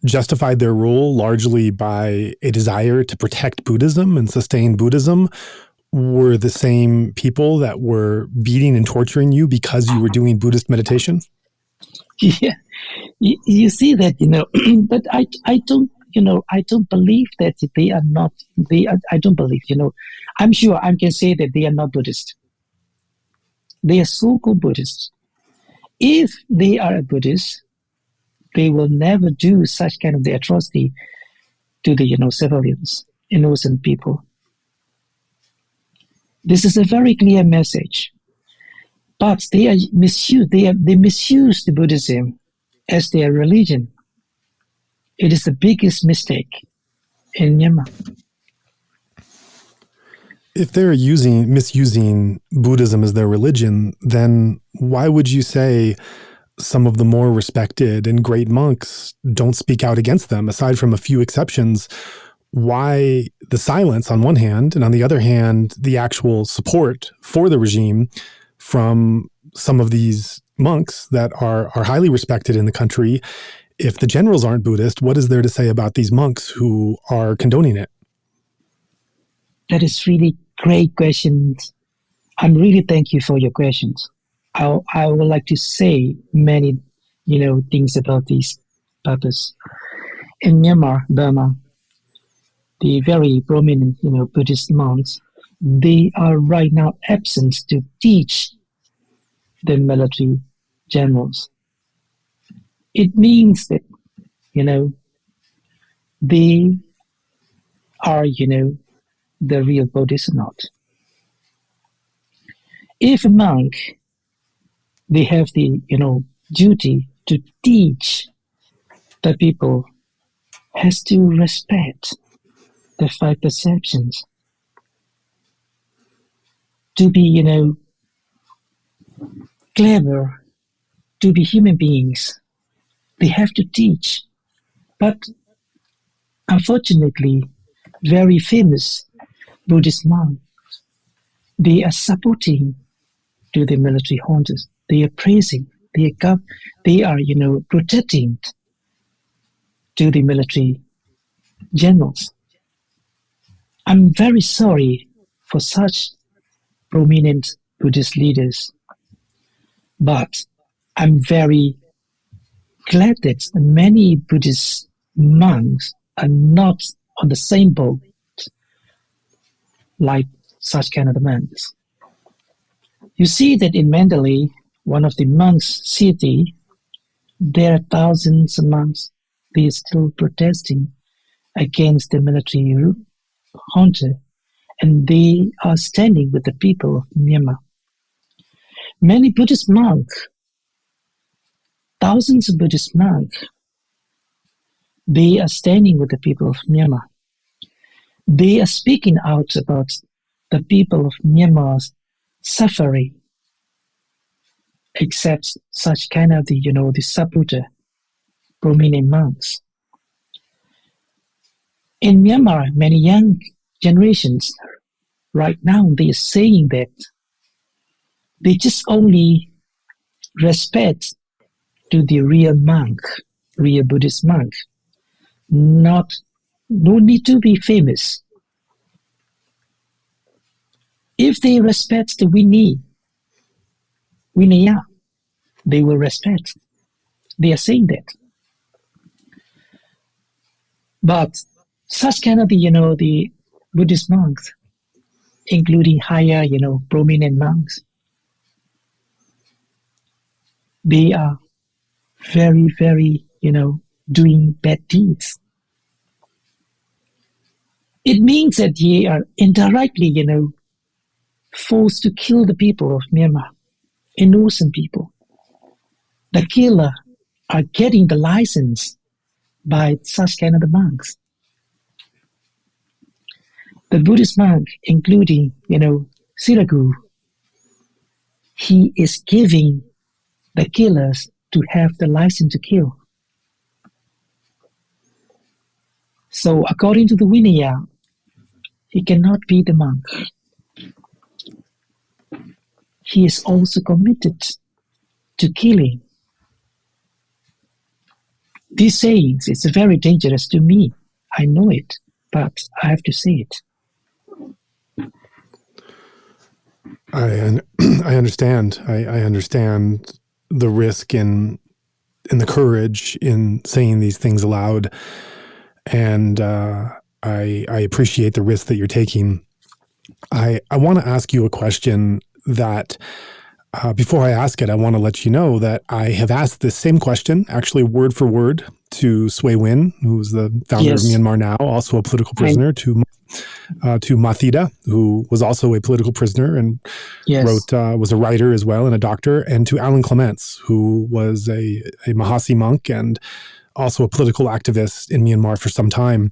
justified their rule largely by a desire to protect Buddhism and sustain Buddhism were the same people that were beating and torturing you because you were doing Buddhist meditation? Yeah, you see that, but I don't, I don't believe that they are not, I don't believe, I'm sure I can say that they are not Buddhist. They are so-called Buddhists. If they are a Buddhist, they will never do such kind of the atrocity to the, civilians, innocent people. This is a very clear message. But they misuse the Buddhism as their religion. It is the biggest mistake in Myanmar. If they're misusing Buddhism as their religion, then why would you say some of the more respected and great monks don't speak out against them? Aside from a few exceptions, why the silence on one hand, and on the other hand, the actual support for the regime from some of these monks that are highly respected in the country? If the generals aren't Buddhist, what is there to say about these monks who are condoning it? That is really great questions. I'm really thank you for your questions. I would like to say many, things about this purpose. In Myanmar, Burma, the very prominent, Buddhist monks, they are right now absent to teach the military generals. It means that, they are, the real Buddhists or not. If a monk, they have the, duty to teach the people, has to respect the five perceptions, to be, clever, to be human beings. They have to teach. But unfortunately, very famous Buddhist monks, they are supporting to the military hunters. They are praising. They are, protecting to the military generals. I'm very sorry for such prominent Buddhist leaders, but I'm very glad that many Buddhist monks are not on the same boat like such kind of monks. You see that in Mandalay, one of the monks' city, there are thousands of monks. They are still protesting against the military junta, and they are standing with the people of Myanmar. Many Buddhist monks, thousands of Buddhist monks, they are standing with the people of Myanmar. They are speaking out about the people of Myanmar's suffering, except such kind of the supporter, prominent monks. In Myanmar, many young generations right now, they are saying that they just only respect to the real monk, real Buddhist monk. No need to be famous. If they respect the Vinaya, they will respect. They are saying that. But such kind of the Buddhist monks, including higher, prominent monks, they are very, very, doing bad deeds. It means that they are indirectly, forced to kill the people of Myanmar, innocent people. The killer are getting the license by such kind of the monks. The Buddhist monk, including, Siragu, he is giving the killers to have the license to kill. So according to the Vinaya, he cannot be the monk. He is also committed to killing. These sayings, it's very dangerous to me. I know it, but I have to say it. I understand. I understand the risk in the courage in saying these things aloud, and I appreciate the risk that you're taking. I want to ask you a question that, before I ask it, I want to let you know that I have asked this same question, actually word for word, to Sui Win, who's the founder of Myanmar now, also a political prisoner, to Mathida, who was also a political prisoner and was a writer as well and a doctor, and to Alan Clements, who was a Mahasi monk and also a political activist in Myanmar for some time.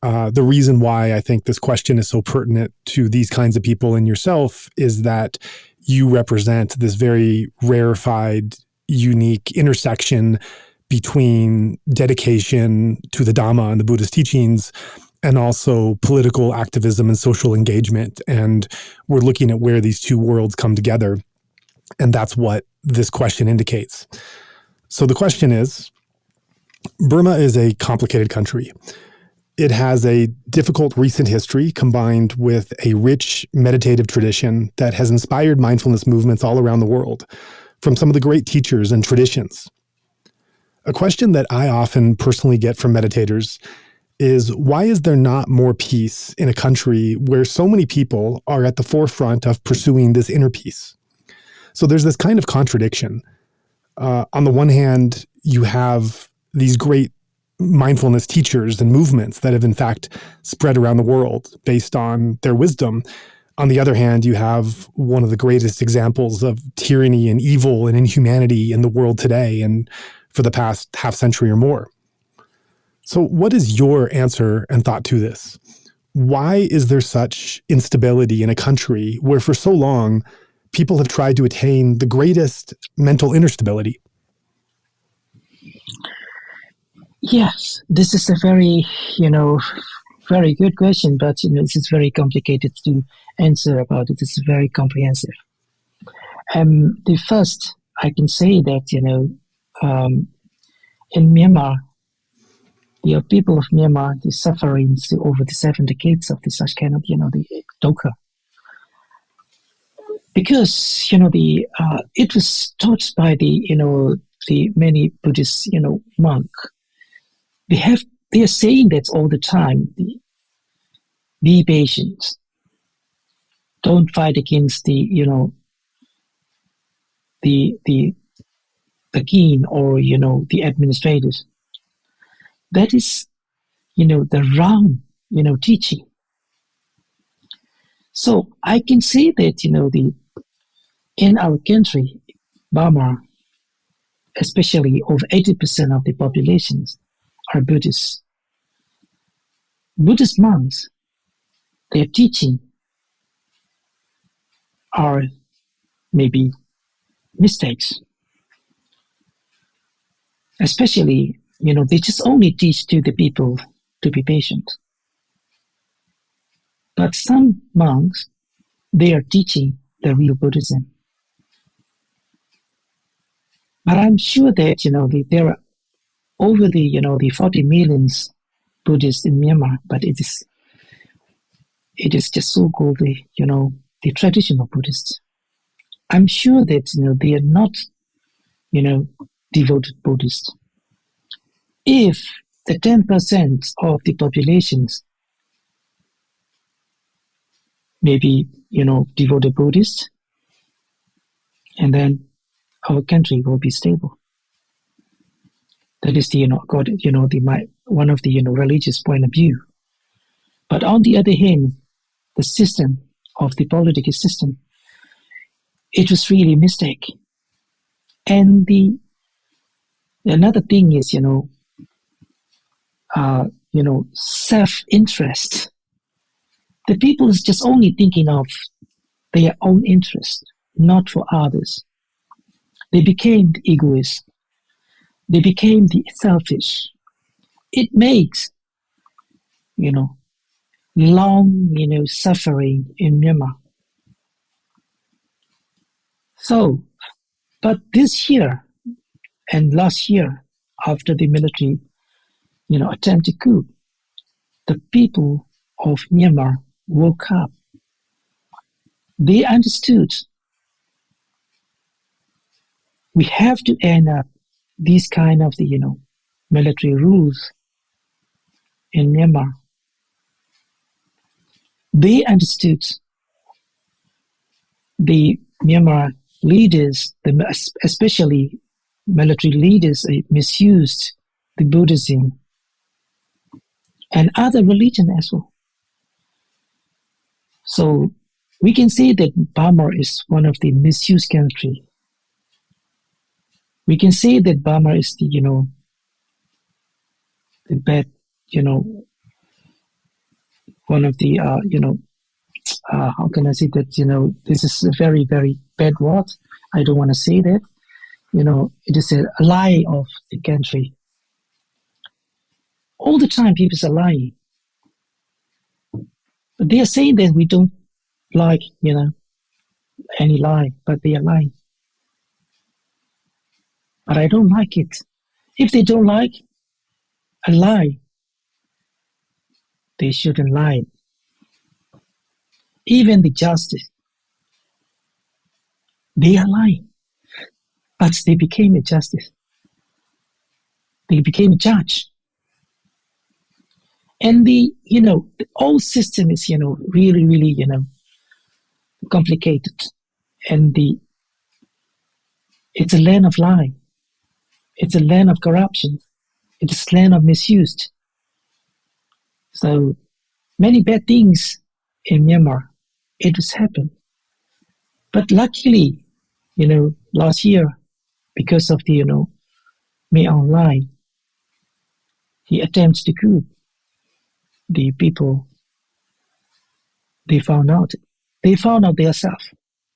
The reason why I think this question is so pertinent to these kinds of people and yourself is that you represent this very rarefied, unique intersection between dedication to the Dhamma and the Buddhist teachings and also political activism and social engagement. And we're looking at where these two worlds come together. And that's what this question indicates. So the question is, Burma is a complicated country. It has a difficult recent history combined with a rich meditative tradition that has inspired mindfulness movements all around the world from some of the great teachers and traditions. A question that I often personally get from meditators is, why is there not more peace in a country where so many people are at the forefront of pursuing this inner peace? So there's this kind of contradiction. On the one hand, you have these great mindfulness teachers and movements that have in fact spread around the world based on their wisdom. On the other hand, you have one of the greatest examples of tyranny and evil and inhumanity in the world today and for the past half century or more. So what is your answer and thought to this? Why is there such instability in a country where for so long people have tried to attain the greatest mental inner stability? Yes, this is a very, very good question, but, this is very complicated to answer about it. It's very comprehensive. The first, I can say that, in Myanmar, the people of Myanmar, the suffering over the 7 decades of the such kind of, the dukkha. Because, it was taught by the many Buddhist, monk. They are saying that all the time. Be patient. Don't fight against the king or the administrators. That is the wrong teaching. So I can say that in our country, Burma, especially over 80% of the populations are Buddhists. Buddhist monks, their teaching are maybe mistakes. Especially, they just only teach to the people to be patient. But some monks, they are teaching the real Buddhism. But I'm sure that, there are over the 40 millions Buddhists in Myanmar, but it is just so-called the traditional Buddhists. I'm sure that they are not devoted Buddhists. If the 10% of the populations maybe devoted Buddhists, and then our country will be stable. That is one of the religious point of view. But on the other hand, the system of the political system, it was really a mistake. And another thing is self-interest. The people is just only thinking of their own interest. not for others. They became the egoists. They became the selfish. It makes, long, suffering in Myanmar. So, but this year and last year, after the military, attempted coup, the people of Myanmar woke up. They understood we have to end up these kind of the, military rules in Myanmar. They understood the Myanmar leaders, especially military leaders, misused the Buddhism and other religion as well. So we can say that Burma is one of the misused country. We can say that Burma is the, the bad, one of the, how can I say that, this is a very, very bad word. I don't want to say that. It is a lie of the country. All the time people are lying. But they are saying that we don't like, any lie, but they are lying. But I don't like it. If they don't like a lie, they shouldn't lie. Even the justice, they are lying. But they became a justice. They became a judge. And the whole system is, really, really, complicated. And it's a land of lying. It's a land of corruption. It's a land of misuse. So many bad things in Myanmar, it has happened. But luckily, last year, because of the, May Online, he attempts to coup. The people, they found out themselves.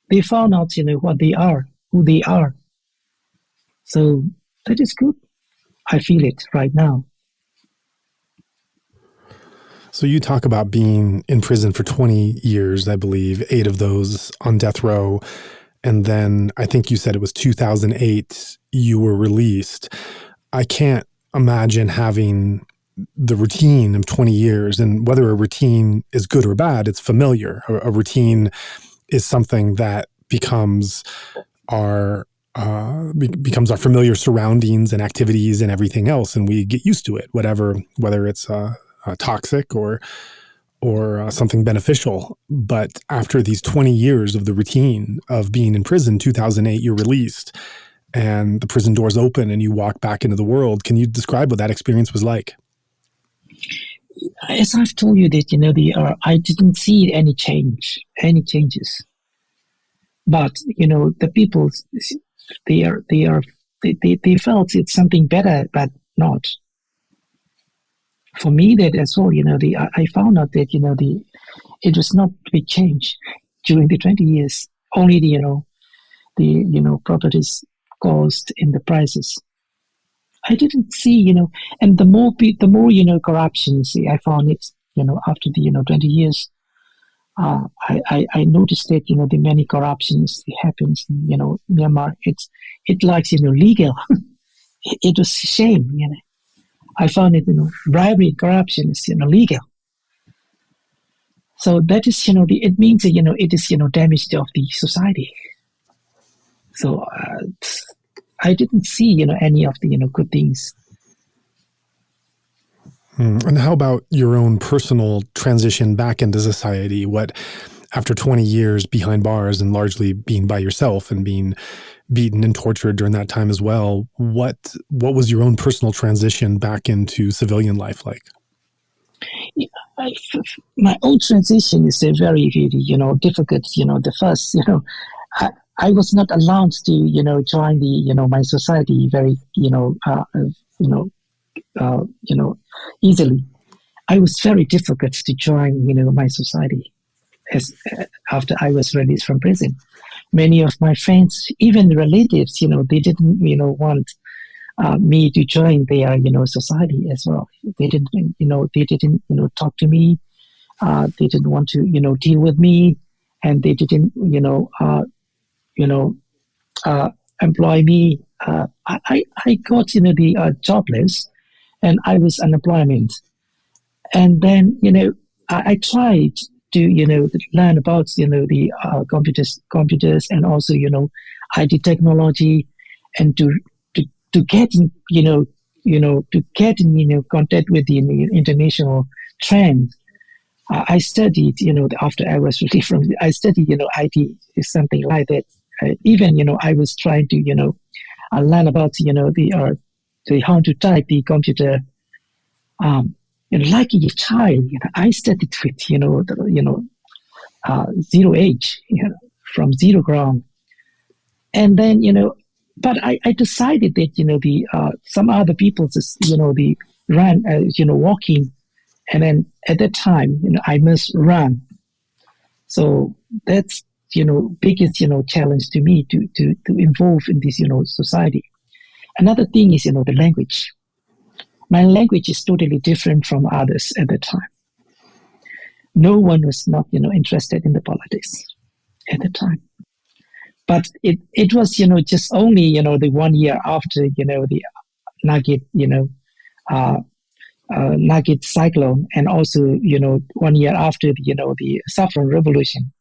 They found out, what they are, who they are. So that is good. I feel it right now. So you talk about being in prison for 20 years, I believe, 8 of those on death row. And then I think you said it was 2008 you were released. I can't imagine having the routine of 20 years, and whether a routine is good or bad, it's familiar. A routine is something that becomes our familiar surroundings and activities and everything else, and we get used to it, whether it's toxic or something beneficial. But after these 20 years of the routine of being in prison, 2008, you're released, and the prison doors open, and you walk back into the world. Can you describe what that experience was like? As I've told you that, I didn't see any changes. But, the people, they felt it's something better, but not. For me, that as well, I found out that, it was not a big change during the 20 years. Only the properties cost in the prices. I didn't see, and the more corruption, I found it, after the, 20 years, I noticed that, the many corruptions happens in, Myanmar. It likes, legal. It was a shame, I found it, bribery, corruption is, legal. So that is, it means, it is, damage of the society. So, I didn't see, any of the, good things. And how about your own personal transition back into society? After 20 years behind bars and largely being by yourself and being beaten and tortured during that time as well, what was your own personal transition back into civilian life like? My own transition is a very, very, difficult. The first, I was not allowed to, join the, my society very, easily. I was very difficult to join, my society after I was released from prison. many of my friends, even relatives, they didn't, want me to join their, society as well. They didn't, talk to me. They didn't want to, deal with me, and they didn't, employ me. I got, the jobless, and I was unemployment. And then, I tried to, learn about, the computers, and also, IT technology, and to get in, contact with the international trend. I studied, after I was released from, I studied, IT, something like that. Even, I was trying to, learn about, the how to type the computer. Like a child, I studied with, zero age, from zero ground. And then, but I decided that, some other people just, the ran, walking. And then at that time, I must run. So that's, biggest, challenge to me to involve in this, society. Another thing is, the language. My language is totally different from others at the time. No one was not, interested in the politics at the time. But it was, just only, the 1 year after, the Nugget, Nugget cyclone, and also, 1 year after, the Saffron Revolution.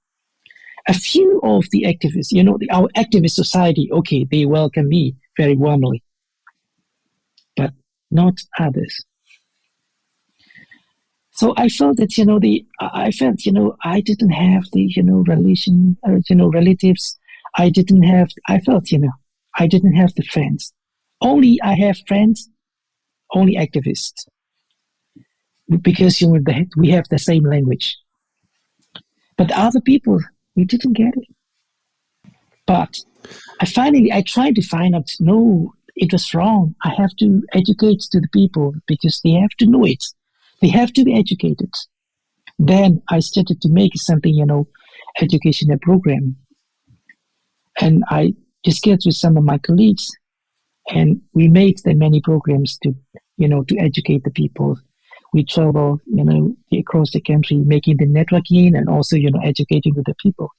A few of the activists, our activist society, okay, they welcome me very warmly, but not others. So I felt that, I didn't have the, relatives. I felt, I didn't have the friends. Only I have friends, only activists. Because, we have the same language. But the other people, we didn't get it. But I tried to find out, no, it was wrong. I have to educate to the people because they have to know it. They have to be educated. Then I started to make something, educational program. And I discussed with some of my colleagues, and we made the many programs to, to educate the people. We travel, across the country, making the networking and also, educating with the people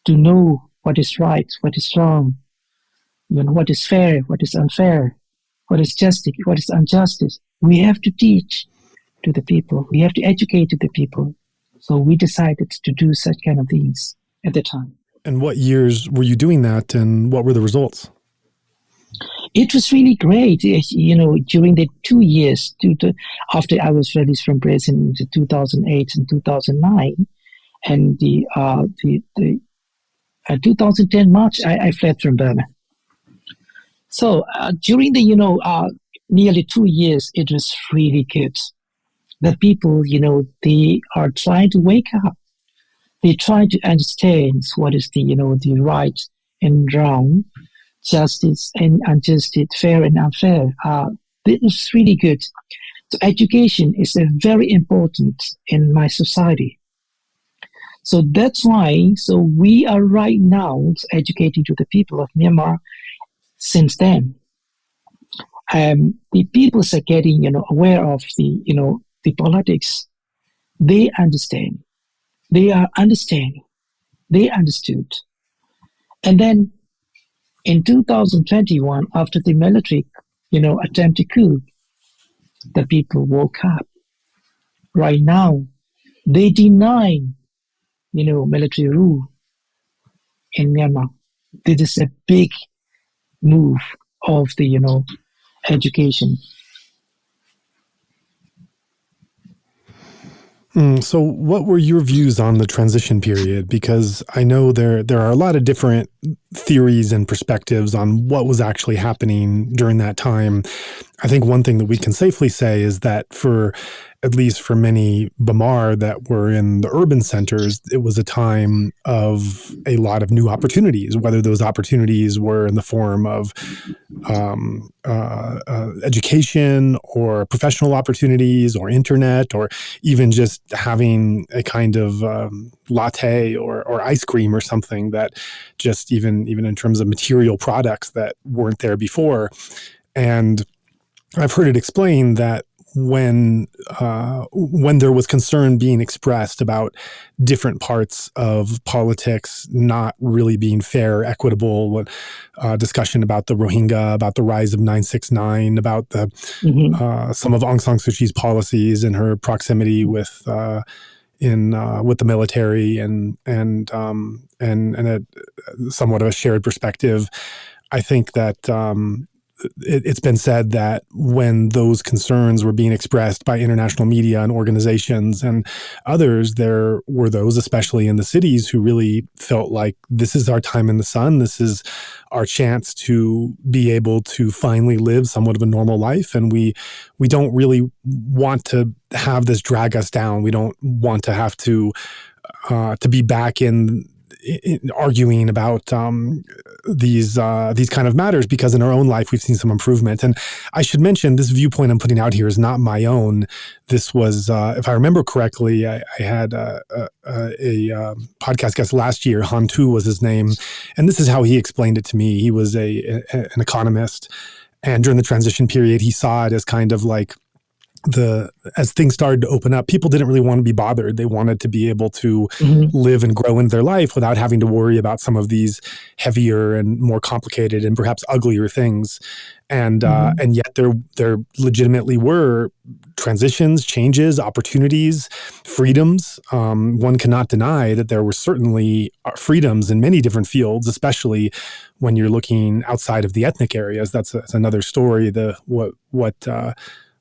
to know what is right, what is wrong, what is fair, what is unfair, what is justice, what is injustice. We have to teach to the people. We have to educate to the people. So we decided to do such kind of things at the time. And what years were you doing that, and what were the results? It was really great, during the 2 years after I was released from prison in 2008 and 2009, and the 2010 March, I fled from Burma. So during the nearly 2 years, it was really good. The people, they are trying to wake up. They try to understand what is the the right and wrong, justice and injustice, fair and unfair. This is really good. So education is very important in my society. So that's why, we are right now educating to the people of Myanmar since then. The people are getting, aware of the politics. They understand. They are understanding. They understood. And then in 2021, after the military, attempted coup, the people woke up. Right now, they deny, military rule in Myanmar. This is a big move of the, education. So what were your views on the transition period? Because I know there are a lot of different theories and perspectives on what was actually happening during that time. I think one thing that we can safely say is that at least for many Bamar that were in the urban centers, it was a time of a lot of new opportunities, whether those opportunities were in the form of education or professional opportunities or internet, or even just having a kind of latte or ice cream or something, that just even in terms of material products that weren't there before. And I've heard it explained that when there was concern being expressed about different parts of politics not really being fair, equitable, discussion about the Rohingya, about the rise of 969, about the some of Aung San Suu Kyi's policies and her proximity with the military and a somewhat of a shared perspective. I think that it's been said that when those concerns were being expressed by international media and organizations and others, there were those, especially in the cities, who really felt like this is our time in the sun. This is our chance to be able to finally live somewhat of a normal life. And we don't really want to have this drag us down. We don't want to have to be back in arguing about these kind of matters, because in our own life we've seen some improvement. And I should mention, this viewpoint I'm putting out here is not my own. This was, if I remember correctly, I had a podcast guest last year. Han Tu was his name, and this is how he explained it to me. He was an economist, and during the transition period, he saw it as kind of like, as things started to open up, people didn't really want to be bothered. They wanted to be able to live and grow in their life without having to worry about some of these heavier and more complicated and perhaps uglier things. And yet there legitimately were transitions, changes, opportunities, freedoms. One cannot deny that there were certainly freedoms in many different fields, especially when you're looking outside of the ethnic areas. That's another story.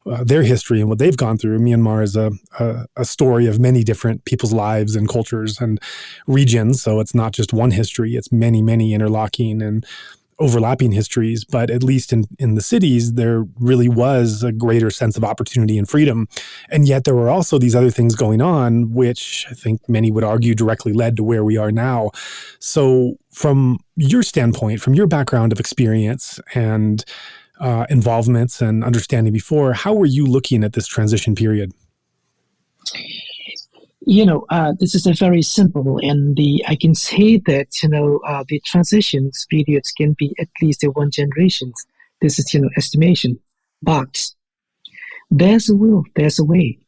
Their history and what they've gone through. Myanmar is a story of many different people's lives and cultures and regions. So it's not just one history. It's many, many interlocking and overlapping histories. But at least in the cities, there really was a greater sense of opportunity and freedom. And yet there were also these other things going on, which I think many would argue directly led to where we are now. So from your standpoint, from your background of experience and involvements and understanding before, how were you looking at this transition period? This is a very simple, and I can say that, the transitions periods can be at least one generation. This is, estimation. But there's a will, there's a way.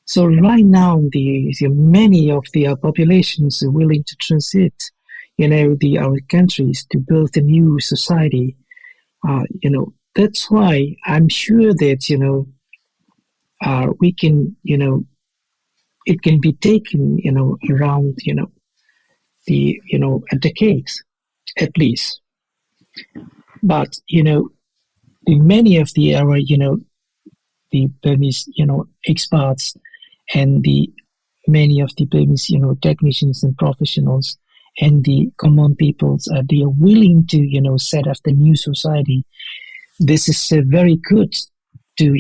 So right now, many of the populations are willing to transit, our countries to build a new society. That's why I'm sure that, we can, it can be taken, around, decades at least. But, many of our, the Burmese, experts and many of the Burmese, technicians and professionals and the common peoples, they are willing to, set up the new society. This is very good to,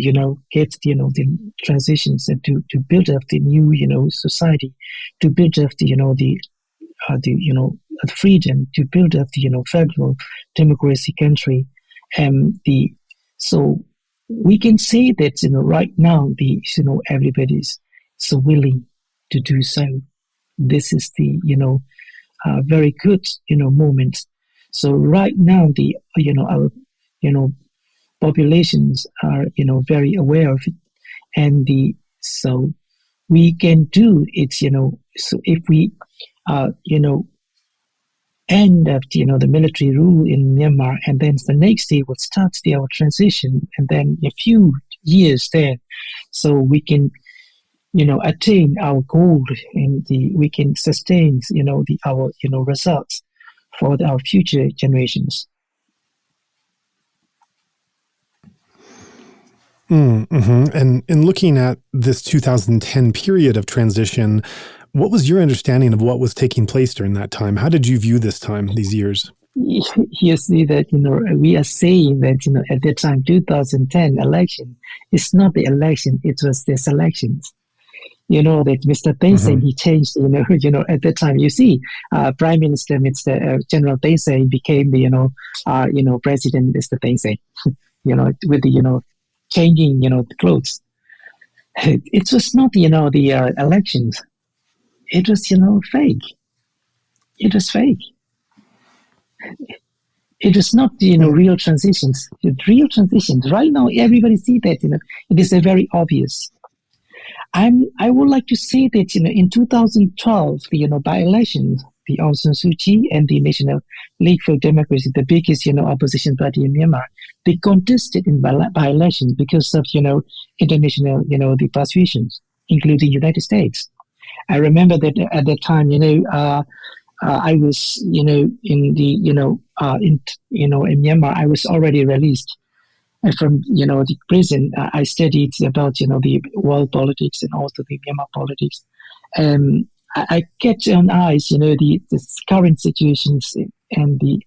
get, the transitions and to build up the new, society, to build up the freedom, to build up the, federal democracy country. So we can say that, right now, everybody's so willing to do so. This is the, very good, moment. So right now, our, populations are, very aware of it, and so we can do it, so if we, end up, the military rule in Myanmar, and then the next day would start our transition, and then a few years there, so we can, attain our goal, and we can sustain, our, results for our future generations. Mm-hmm. And in looking at this 2010 period of transition, what was your understanding of what was taking place during that time? How did you view this time, these years? you see that, we are saying that, at the time, 2010 election, it's not the election, it was the selections. That Mr. Thein Sein, he changed, at that time, you see, Prime Minister, General Thein Sein became the, President, Mr. Thein Sein, with the, changing, the clothes. It was not, the elections. It was, fake. It was fake. It was not, real transitions. Real transitions. Right now, everybody see that, it is a very obvious. I would like to say that, in 2012, the, by-election, the Aung San Suu Kyi and the National League for Democracy, the biggest, opposition party in Myanmar, they contested in by-elections because of, international, the persuasions, including United States. I remember that at that time, I was, in the, in Myanmar, I was already released from, the prison. I studied about, the world politics and also the Myanmar politics. I catch on eyes, the current situations and the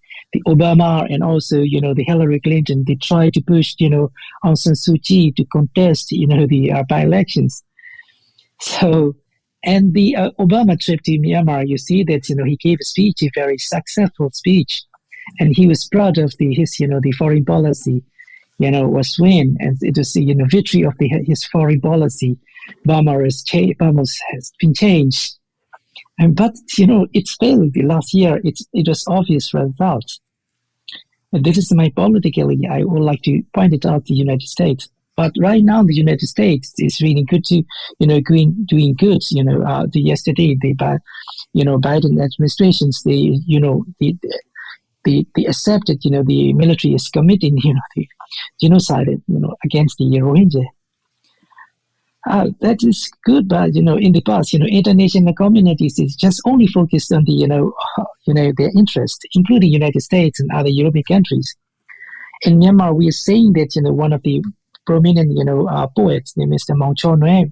Obama and also, the Hillary Clinton, they try to push, Aung San Suu Kyi to contest, the by-elections. So, and the Obama trip to Myanmar, you see that, he gave a speech, a very successful speech, and he was proud of his, the foreign policy, was win, and it was the, victory of his foreign policy. Burma has been changed. But, it's failed. The last year, it was obvious results. And this is my politically, I would like to point it out the United States. But right now, the United States is really good to, doing good. Yesterday, Biden administrations, they accepted, the military is committing, the genocide, against the Rohingya. That is good, but, in the past, international communities is just only focused on the, their interest, including United States and other European countries. In Myanmar, we are saying that, one of the prominent, poets, named Mr. Maung Chaw Noe.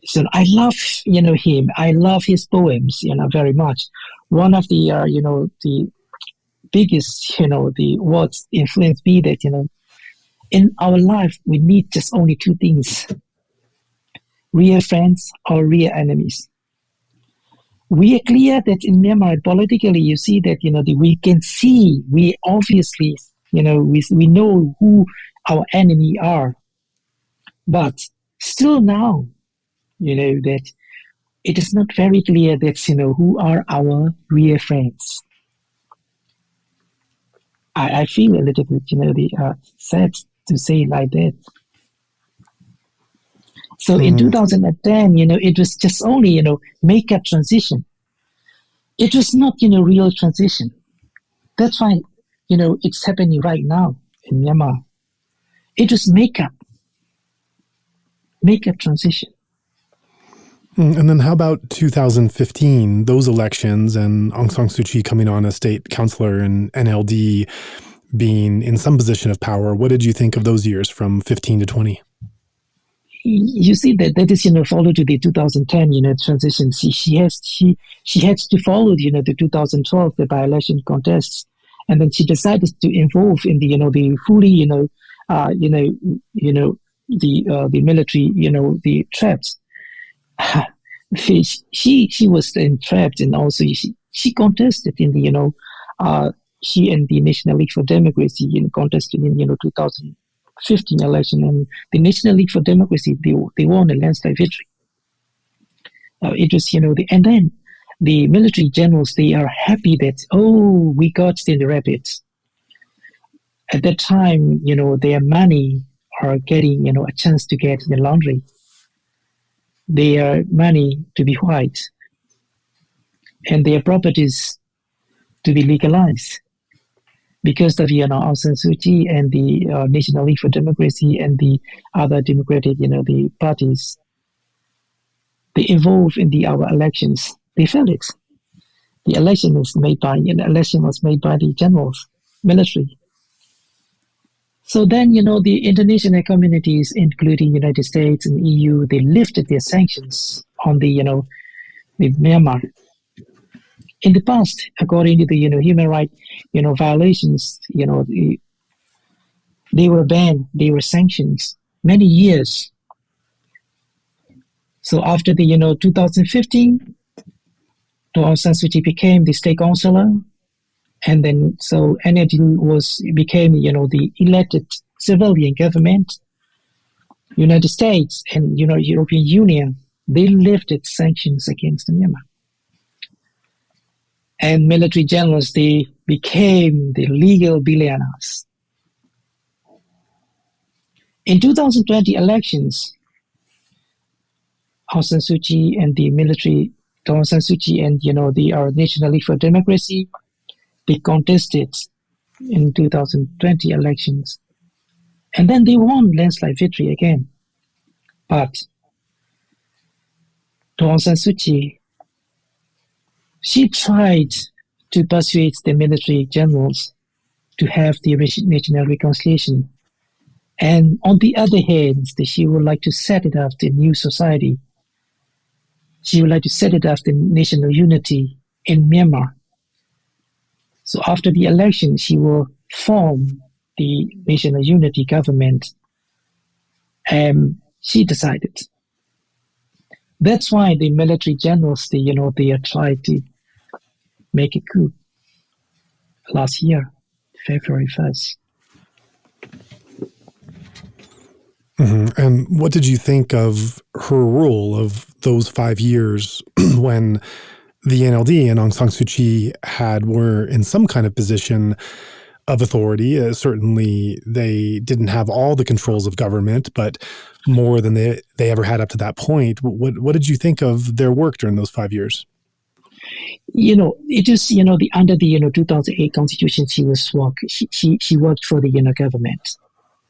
So I love, him. I love his poems, very much. One of the, the biggest, the words influenced me that, in our life, we need just only two things: real friends or real enemies. We are clear that in Myanmar, politically, you see that, we can see, we obviously, we know who our enemy are. But still now, that it is not very clear that, who are our real friends. I feel a little bit, sad to say like that. So in 2010, it was just only, make-up transition. It was not, real transition. That's why, it's happening right now in Myanmar. It was make-up transition. And then how about 2015, those elections and Aung San Suu Kyi coming on as state councillor and NLD being in some position of power? What did you think of those years from 15 to 20? You see that is, follow to the 2010, transition. She had to follow, the 2012, the by-election contests. And then she decided to involve in the, the fully, the military, the traps. She was entrapped, and also she contested in the, she and the National League for Democracy contested in, 2015 election, and the National League for Democracy, they won a landslide victory. It was, and then the military generals, they are happy that, we got the rapids. At that time, their money are getting, a chance to get the laundry. Their money to be white, and their properties to be legalized. Because of, Aung San Suu Kyi and the National League for Democracy and the other democratic, the parties, they involved in our elections. They failed it. The election was made by the generals, military. So then, the international communities, including United States and EU, they lifted their sanctions on the, the Myanmar. In the past, according to the human rights violations, they were banned, they were sanctioned many years. So after the 2015, Aung San Suu Kyi became the state councillor, and then so NLD became the elected civilian government. United States and European Union, they lifted sanctions against Myanmar. And military generals, they became the legal billionaires. In 2020 elections, Aung San Suu Kyi and the military, Aung San Suu Kyi and the National League for Democracy, they contested in 2020 elections. And then they won landslide victory again. But Aung San Suu Kyi, she tried to persuade the military generals to have the national reconciliation. And on the other hand, she would like to set it up the new society. She would like to set it up the national unity in Myanmar. So after the election, she will form the national unity government. And she decided. That's why the military generals, they are trying to make a coup last year, February 1st. Mm-hmm. And what did you think of her rule of those 5 years when the NLD and Aung San Suu Kyi were in some kind of position of authority? Certainly, they didn't have all the controls of government, but more than they ever had up to that point. What did you think of their work during those 5 years? It is under the 2008 constitution, she worked for the government,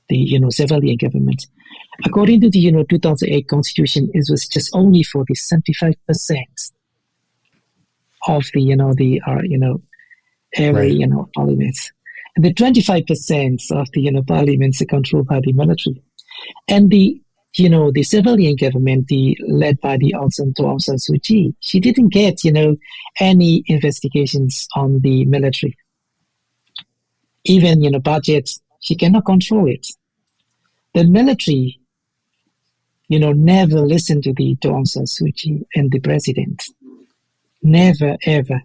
the civilian government. According to the 2008 constitution, it was just only for the 75% of the every parliament. And the 25% of the parliaments are controlled by the military. And the civilian government, led by the Aung San Suu Kyi, she didn't get, any investigations on the military. Even, budgets, she cannot control it. The military, never listened to the Aung San Suu Kyi and the president. Never, ever.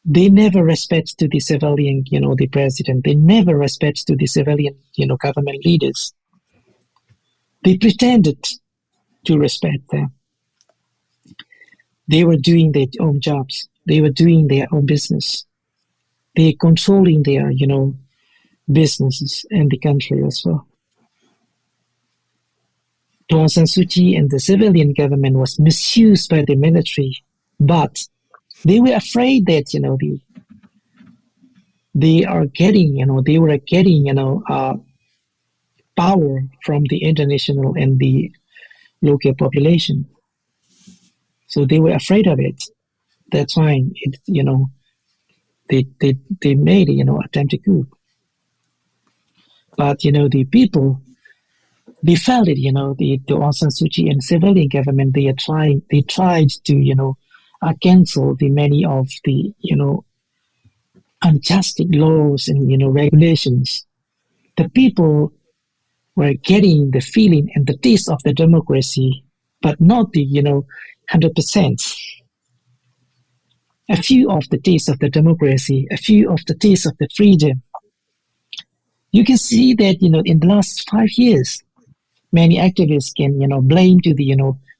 They never respect to the civilian, the president. They never respect to the civilian, government leaders. They pretended to respect them. They were doing their own jobs. They were doing their own business. They're controlling their, businesses in the country as well. Aung San Suu Kyi and the civilian government was misused by the military, but they were afraid that, they were getting, power from the international and the local population. So they were afraid of it. That's why they made attempted coup. But the people, they felt it. The Aung San Suu Kyi and civilian government, they tried to cancel the many of the unjust laws and regulations. The people were getting the feeling and the taste of the democracy, but not the 100%. A few of the taste of the democracy, a few of the taste of the freedom. You can see that in the last 5 years, many activists can blame to the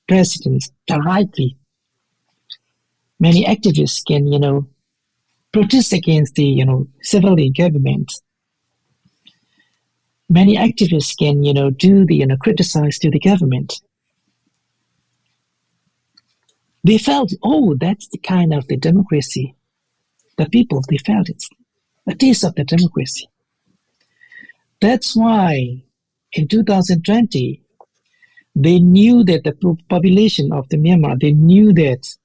president directly. Many activists can protest against the civilian government. Many activists can do the criticize to the government. They felt, that's the kind of the democracy. The people, they felt it, a taste of the democracy. That's why in 2020, they knew that the population of the Myanmar, they knew that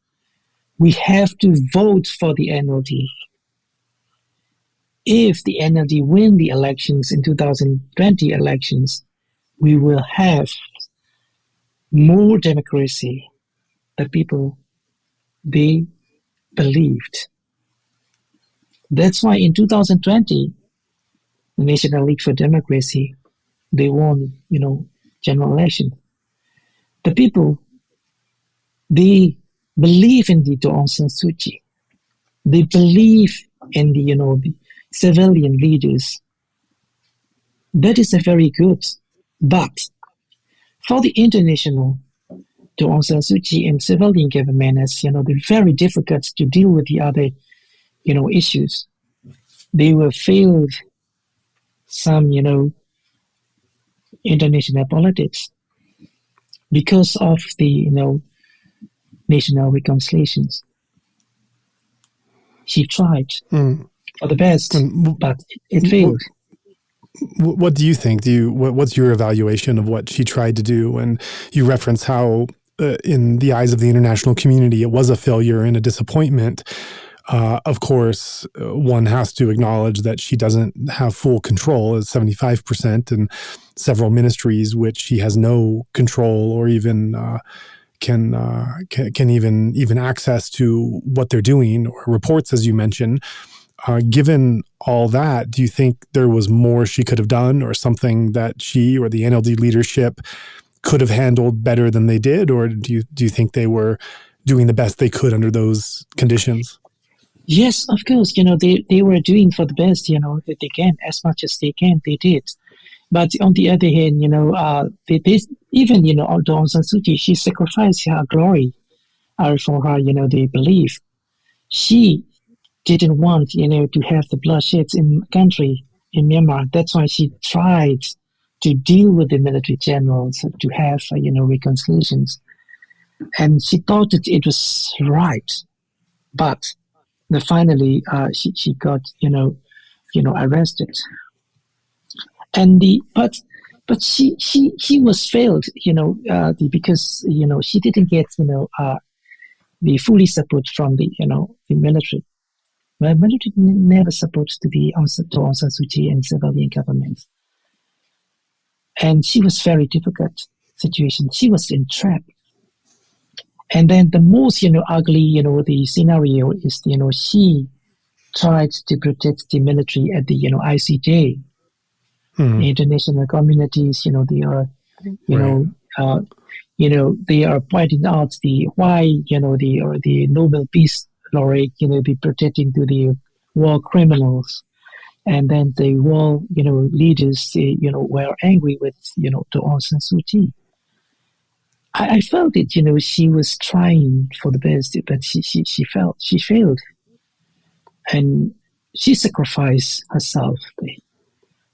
we have to vote for the NLD. If the NLD win the elections in 2020 elections, we will have more democracy. The people, they believed. That's why in 2020, the National League for Democracy, they won, general election. The people, they believe in the Aung San Suu Kyi. They believe in the civilian leaders. That is a very good. But for the international, the Aung San Suu Kyi and civilian government, as they're very difficult to deal with the other, issues. They will fail some, international politics because of the, national reconciliations. She tried for the best, but it failed. What do you think? What's your evaluation of what she tried to do? And you reference how, in the eyes of the international community, it was a failure and a disappointment. Of course, one has to acknowledge that she doesn't have full control, as 75%, and several ministries which she has no control or even can even access to what they're doing, or reports, as you mentioned. Given all that, do you think there was more she could have done, or something that she or the NLD leadership could have handled better than they did? Or do you think they were doing the best they could under those conditions? Yes, of course. They were doing for the best, that they can, as much as they can, they did. But on the other hand, they even, Aung San Suu Kyi, she sacrificed her glory for her, they believe. She didn't want, to have the bloodsheds in the country, in Myanmar. That's why she tried to deal with the military generals, to have, reconciliations. And she thought that it was right. But finally, she got, arrested. And but she was failed, because, she didn't get, the fully support from the military. The military never supposed to be Aung San Suu Kyi and civilian governments. And she was very difficult situation. She was entrapped. And then the most, ugly, the scenario is, she tried to protect the military at the, ICJ. The international communities, they are, they are pointing out why, the Nobel Peace Laureate, be protecting to the war criminals. And then the war, leaders, were angry with, the Aung San Suu Kyi. I felt it, she was trying for the best, but she failed. And she sacrificed herself.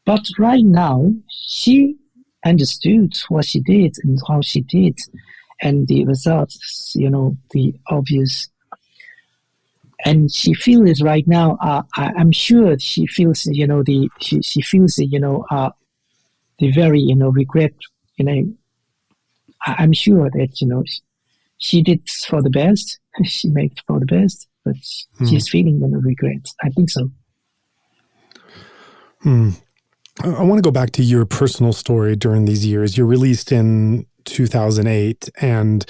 But right now, she understood what she did and how she did, and the results, the obvious. And she feels it right now. I'm sure she feels, she feels, the very, regret, I'm sure that, she did for the best. She made for the best, but she's feeling regret. I think so. I want to go back to your personal story during these years. You're released in 2008, and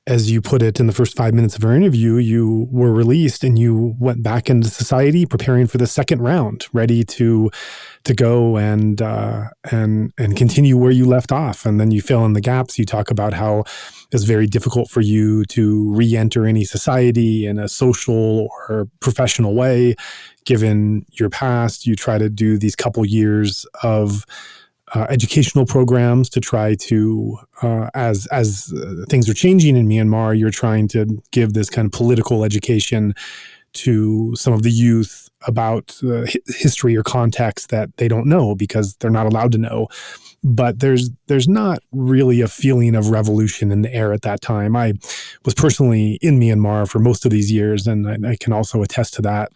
as you put it in the first 5 minutes of our interview, you were released and you went back into society, preparing for the second round, ready to go and continue where you left off. And then you fill in the gaps. You talk about how it's very difficult for you to re-enter any society in a social or professional way, given your past. You try to do these couple years of educational programs to try to, as things are changing in Myanmar, you're trying to give this kind of political education to some of the youth about history or context that they don't know because they're not allowed to know. But there's not really a feeling of revolution in the air at that time. I was personally in Myanmar for most of these years, and I can also attest to that,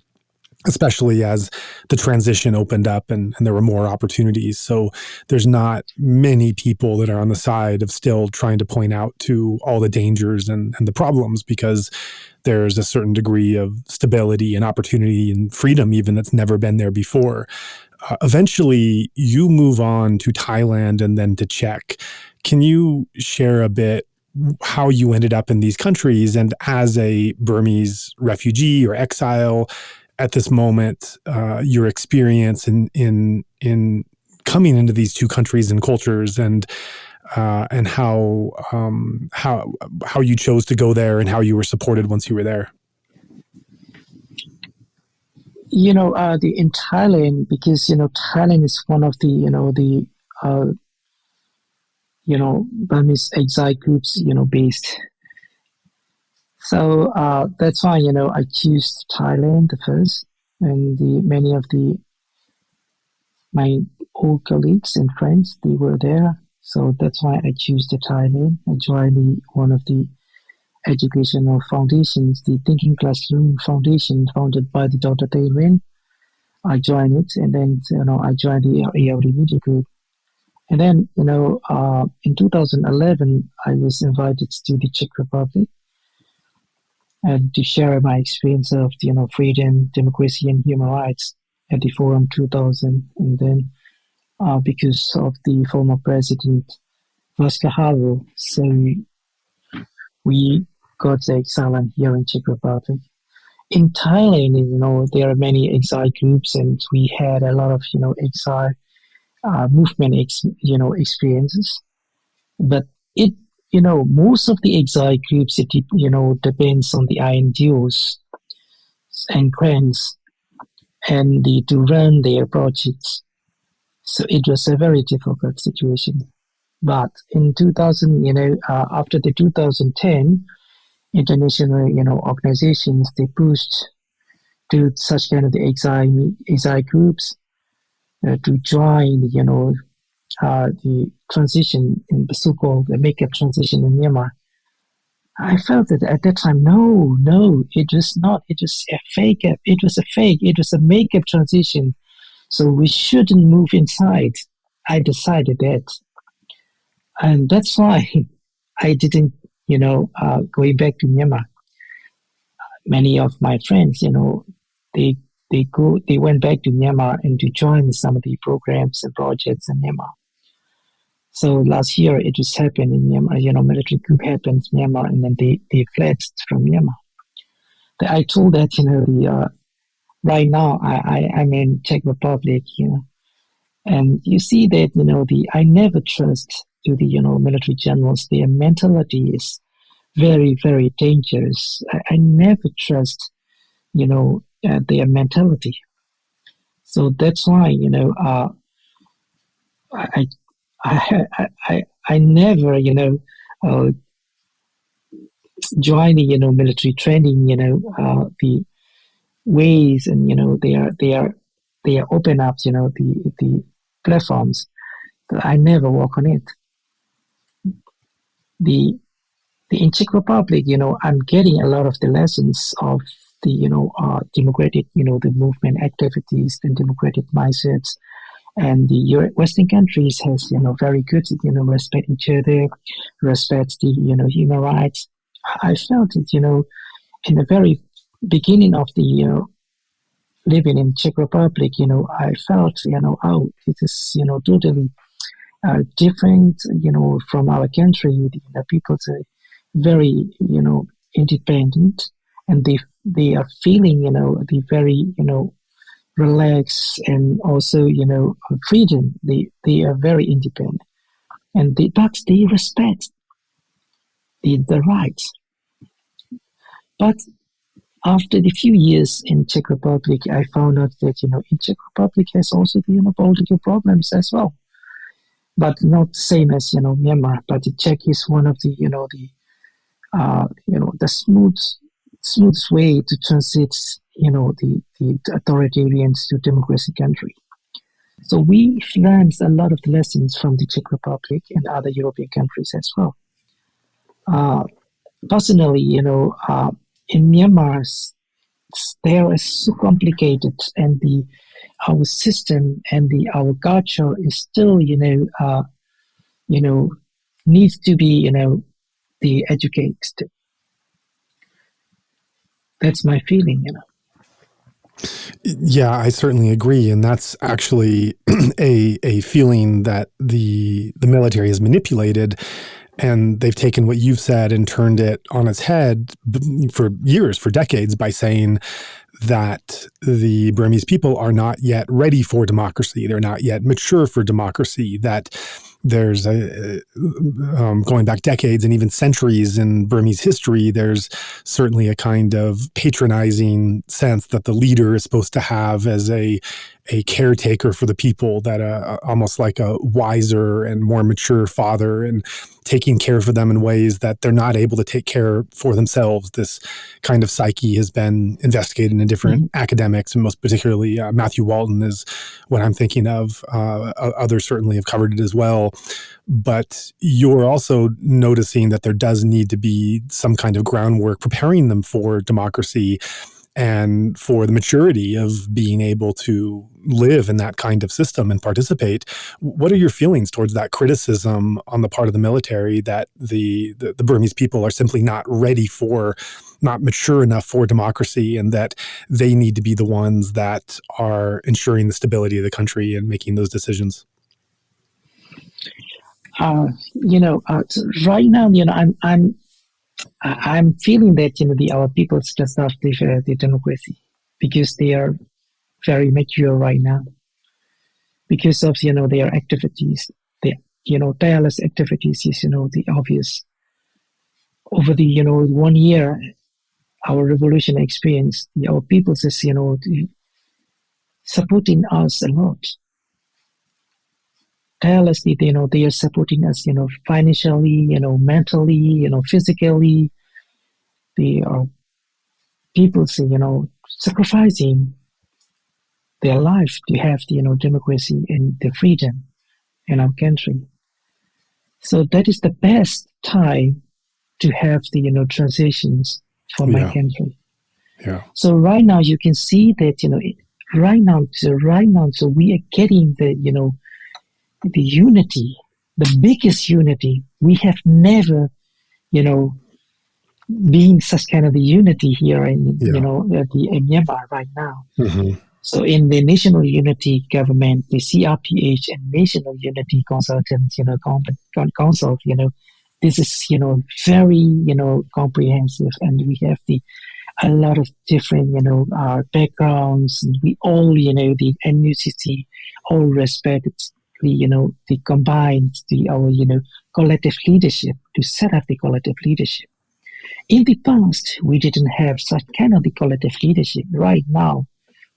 especially as the transition opened up and there were more opportunities. So there's not many people that are on the side of still trying to point out to all the dangers and the problems, because there's a certain degree of stability and opportunity and freedom even that's never been there before. Eventually, you move on to Thailand and then to Czech. Can you share a bit how you ended up in these countries, and as a Burmese refugee or exile at this moment, your experience in coming into these two countries and cultures, and how you chose to go there, and how you were supported once you were there. In Thailand, because Thailand is one of the Burmese exile groups based. So that's why I choose Thailand the first, and many of my old colleagues and friends, they were there. So that's why I choose the Thailand. I joined one of the educational foundations, the Thinking Classroom Foundation, founded by the Dr. Tay Nguyen. I joined it, and then I joined the ALD Media Group. And then in 2011, I was invited to the Czech Republic and to share my experience of freedom, democracy, and human rights at the Forum 2000. And then because of the former president Václav Havel, so we got the exile here in Czech Republic. In Thailand, there are many exile groups, and we had a lot of exile movement experiences. But it most of the exile groups, it depends on the NGOs and grants and to run their projects. So it was a very difficult situation. But in 2000, after the 2010, international, organizations, they pushed to such kind of the exile groups to join, the transition in the so-called the make-up transition in Myanmar. I felt that at that time, no, it was not. It was a fake. It was a fake. It was a make-up transition. So we shouldn't move inside. I decided that. And that's why I didn't, going back to Myanmar. Many of my friends, they went back to Myanmar and to join some of the programs and projects in Myanmar. So last year it just happened in Myanmar, military coup happened in Myanmar, and then they fled from Myanmar. I told that, right now I'm in Czech Republic, and you see that, I never trust to the, military generals. Their mentality is very, very dangerous. I never trust, their mentality. So that's why, I never, join the, military training, the ways, and, they are open up, the platforms. But I never walk on it. In Czech Republic, I'm getting a lot of the lessons of the, democratic, the movement activities, the democratic mindsets, and the Western countries has, very good, respect each other, respect the, human rights. I felt it, in the very beginning of the, living in Czech Republic, I felt, oh, it is, totally different, from our country. The people are very, independent, and they are feeling, the very, relaxed, and also, freedom. They are very independent, and but they respect the rights. But after the few years in Czech Republic, I found out that, in Czech Republic has also the, political problems as well. But not the same as, Myanmar. But the Czech is one of the, the smooth way to transit, the authoritarians to democracy country. So we learned a lot of the lessons from the Czech Republic and other European countries as well. Personally, in Myanmar, they are so complicated, and our system and our culture is still, needs to be, the educated. That's my feeling, Yeah, I certainly agree, and that's actually a feeling that the military has manipulated. And they've taken what you've said and turned it on its head for years, for decades, by saying that the Burmese people are not yet ready for democracy. They're not yet mature for democracy, that there's going back decades and even centuries in Burmese history, there's certainly a kind of patronizing sense that the leader is supposed to have as a caretaker for the people, that almost like a wiser and more mature father, and taking care for them in ways that they're not able to take care for themselves. This kind of psyche has been investigated in different academics, and most particularly Matthew Walton is what I'm thinking of. Others certainly have covered it as well. But you're also noticing that there does need to be some kind of groundwork preparing them for democracy and for the maturity of being able to live in that kind of system and participate. What are your feelings towards that criticism on the part of the military that the Burmese people are simply not ready for, not mature enough for democracy, and that they need to be the ones that are ensuring the stability of the country and making those decisions? So right now, I'm feeling that our people just have the democracy because they are very mature right now because of their activities. Tireless activities is the obvious. Over the 1 year, our revolution experience, our people is supporting us a lot. Tirelessly, they are supporting us, financially, mentally, physically. They are people, sacrificing their life to have the, democracy and the freedom in our country. So that is the best time to have the, transitions for my country. Yeah. So right now you can see that, right now, so we are getting the, the unity, the biggest unity. We have never, been such kind of the unity here in, in Myanmar right now. Mm-hmm. So in the National Unity Government, the CRPH and National Unity Consultants, Council, this is, very, comprehensive, and we have a lot of different, backgrounds. And we all, the NUCC, all respect the combined, our, collective leadership to set up the collective leadership. In the past, we didn't have such kind of the collective leadership. Right now,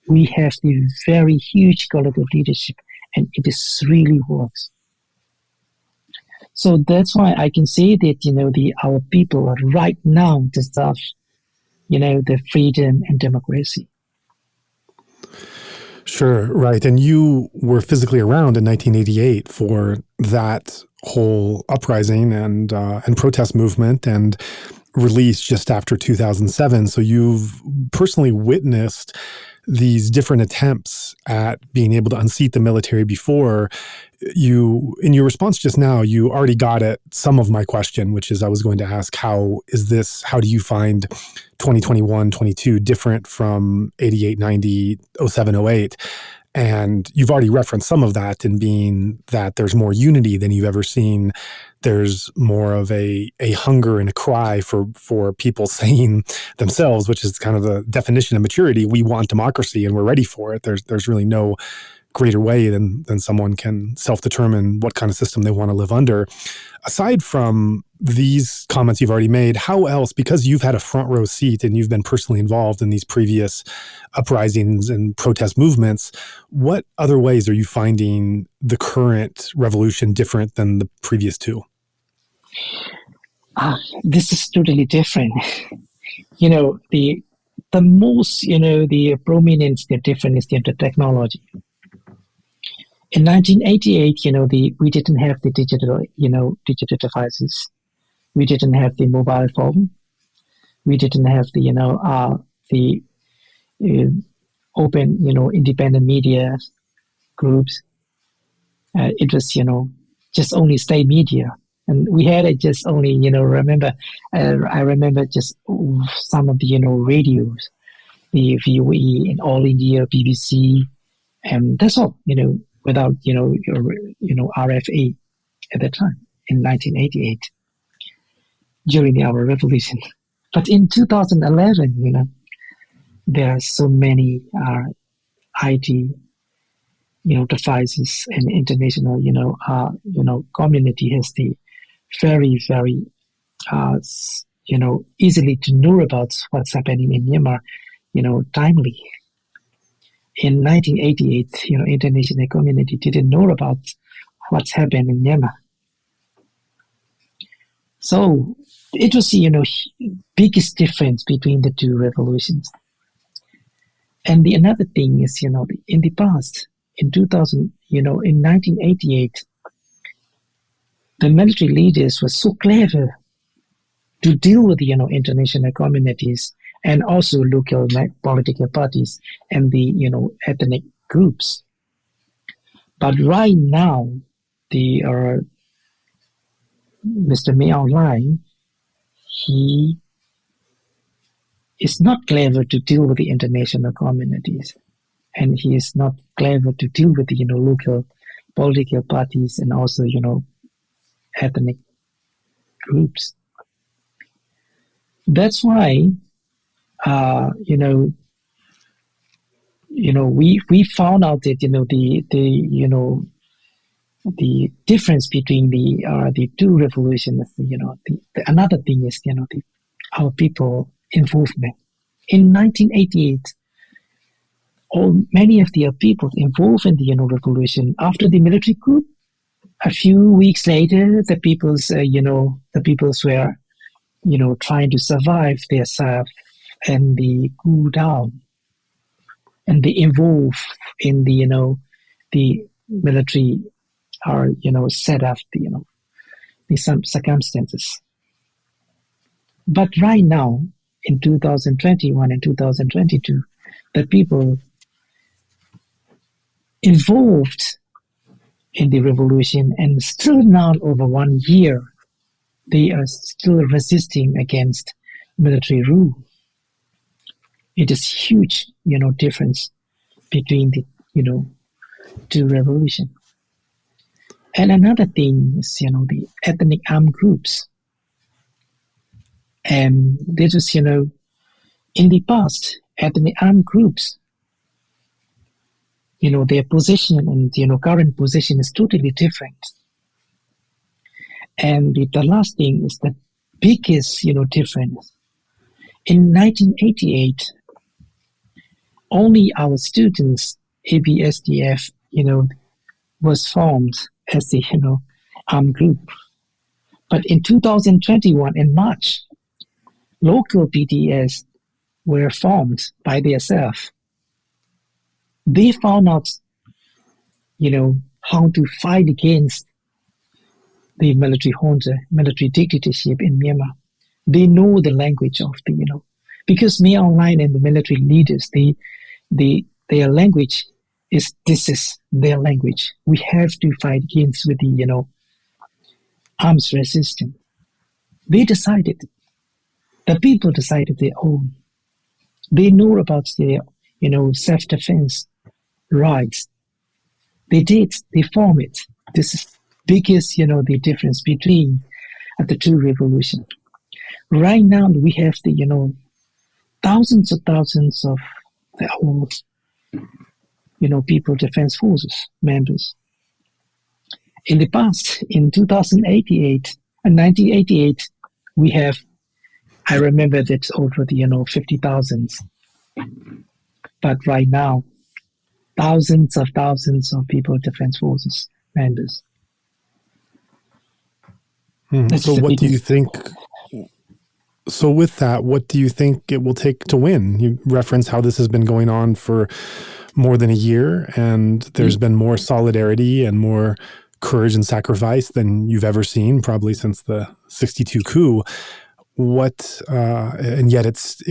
we have the very huge collective leadership, and it is really works. So that's why I can say that, our people are right now deserve, the freedom and democracy. Sure, right. And you were physically around in 1988 for that whole uprising and protest movement, and released just after 2007. So you've personally witnessed these different attempts at being able to unseat the military before. You, in your response just now, you already got at some of my question, which is I was going to ask, how do you find 2021, 22 different from 88, 90, 07, 08? And you've already referenced some of that in being that there's more unity than you've ever seen. There's more of a hunger and a cry for people saying themselves, which is kind of the definition of maturity. We want democracy and we're ready for it. There's really no greater way than someone can self-determine what kind of system they want to live under. Aside from these comments you've already made, how else, because you've had a front row seat and you've been personally involved in these previous uprisings and protest movements, what other ways are you finding the current revolution different than the previous two? This is totally different. The most, the prominent, the difference is the technology. In 1988, we didn't have the digital devices. We didn't have the mobile phone. We didn't have the open, independent media groups. It was, just only state media. And we had it just only, I remember just some of the, radios, the VOE and All India, BBC, and that's all, without, RFA at that time in 1988. during our revolution. But in 2011, there are so many IT, devices, and international, community has the very, very, easily to know about what's happening in Myanmar, timely. In 1988, international community didn't know about what's happened in Myanmar. So it was, biggest difference between the two revolutions. And the another thing is, in the past, in 2000, in 1988, the military leaders were so clever to deal with the, international communities and also local political parties and the, ethnic groups. But right now, the Mr. May Online, he is not clever to deal with the international communities, and he is not clever to deal with the, local political parties and also, ethnic groups. That's why, we found out that, the difference between the two revolutions, another thing is, our people involvement. In 1988, many of the people involved in the revolution after the military coup. A few weeks later, the peoples were, trying to survive themselves and the coup down, and they involved in the, the military are, set up the some circumstances. But right now, in 2021 and 2022, the people involved in the revolution and still now over 1 year, they are still resisting against military rule. It is huge, difference between the, two revolutions. And another thing is, the ethnic armed groups. And this is, in the past, ethnic armed groups, their position and, current position is totally different. And the last thing is the biggest, difference. In 1988, only our students, ABSDF, was formed as the, armed group. But in 2021, in March, local PDS were formed by themselves. They found out, how to fight against the military junta, military dictatorship in Myanmar. They know the language of the, because May Online and the military leaders, their language this is their language. We have to fight against with the, arms resistance. They decided, the people decided their own. They know about their, self-defense rights. They form it. This is biggest, the difference between the two revolutions. Right now, we have the, thousands of the old, People Defense Forces members. In the past, in 1988, we have, I remember that over the, 50,000. But right now, thousands of People Defense Forces members. So what do you think? So with that, what do you think it will take to win? You reference how this has been going on for more than a year, and there's been more solidarity and more courage and sacrifice than you've ever seen, probably since the '62 coup. And yet it's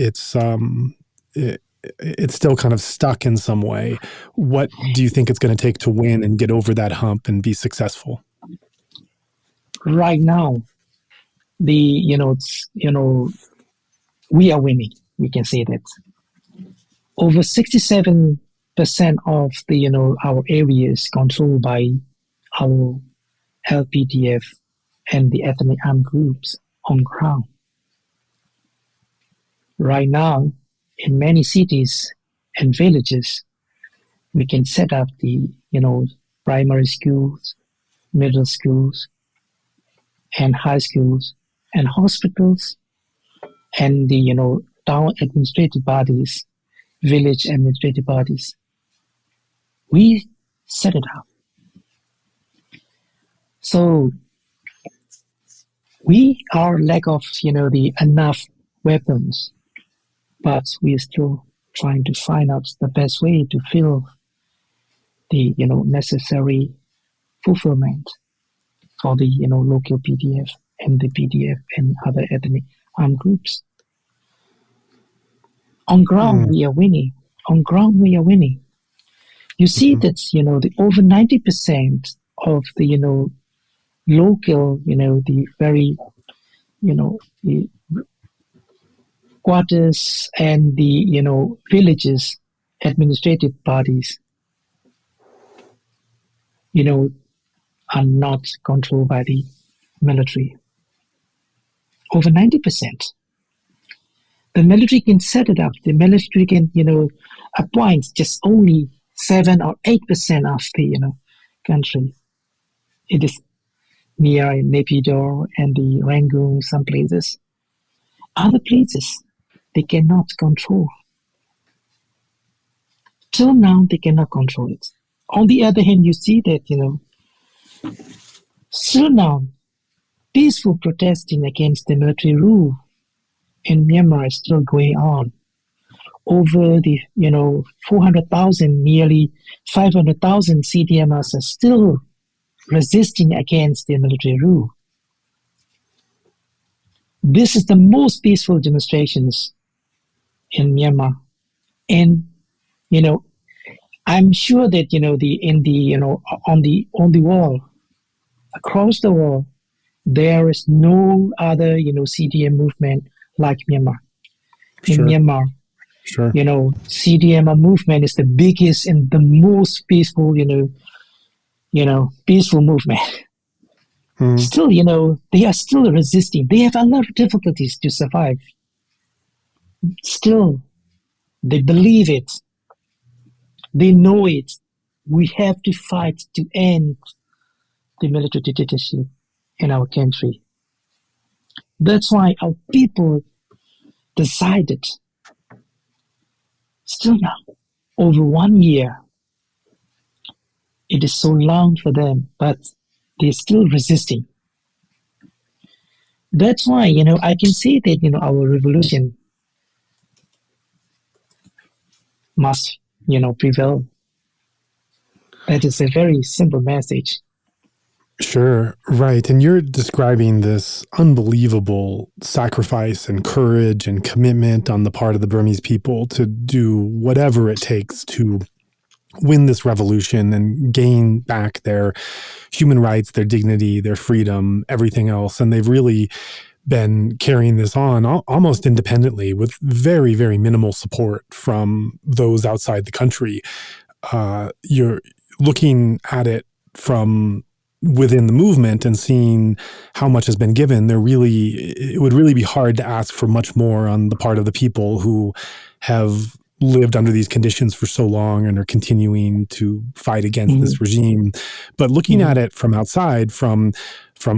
still kind of stuck in some way. What do you think it's going to take to win and get over that hump and be successful? Right now, we are winning. We can say that over 67% of the, our areas controlled by our LPDF and the ethnic armed groups on ground. Right now, in many cities and villages, we can set up the, primary schools, middle schools, and high schools, and hospitals, and the, town administrative bodies, village administrative bodies. We set it up. So we are lack of, the enough weapons, but we are still trying to find out the best way to fill the, necessary fulfillment for the, local PDF and the PDF and other ethnic armed groups. On ground, we are winning. On ground, we are winning. You see that, the over 90% of the, local, the very, the quarters and the, villages, administrative bodies, are not controlled by the military. Over 90%. The military can set it up. The military can, appoint just only 7 or 8% of the, country. It is near Naypyidaw and the Rangoon, some places. Other places, they cannot control. Till now, they cannot control it. On the other hand, you see that, still now, peaceful protesting against the military rule in Myanmar is still going on. Over the, 400,000, nearly 500,000 CDMers are still resisting against the military rule. This is the most peaceful demonstrations in Myanmar. And, I'm sure that, on the wall, across the world, there is no other, CDM movement like Myanmar. In Myanmar, CDM movement is the biggest and the most peaceful, peaceful movement. Still, they are still resisting. They have a lot of difficulties to survive. Still, they believe it. They know it. We have to fight to end the military dictatorship in our country. That's why our people decided, still now, over 1 year, it is so long for them, but they're still resisting. That's why, I can say that, our revolution must, prevail. That is a very simple message. Sure, right. And you're describing this unbelievable sacrifice and courage and commitment on the part of the Burmese people to do whatever it takes to win this revolution and gain back their human rights, their dignity, their freedom, everything else. And they've really been carrying this on almost independently with very, very minimal support from those outside the country. You're looking at it from within the movement and seeing how much has been given. It would really be hard to ask for much more on the part of the people who have lived under these conditions for so long and are continuing to fight against this regime. But looking at it from outside, from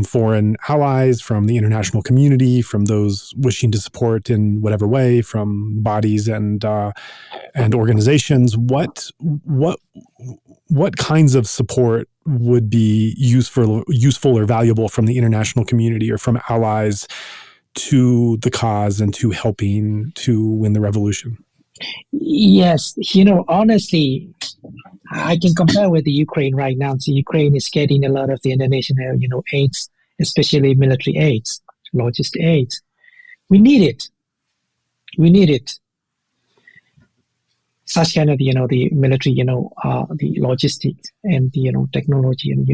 foreign allies, from the international community, from those wishing to support in whatever way, from bodies and organizations, what kinds of support would be useful or valuable from the international community or from allies to the cause and to helping to win the revolution? Yes, honestly, I can compare with the Ukraine right now. So Ukraine is getting a lot of the international, aids, especially military aids, logistic aids. We need it. We need it. Such kind of, the military, the logistics and the, technology and,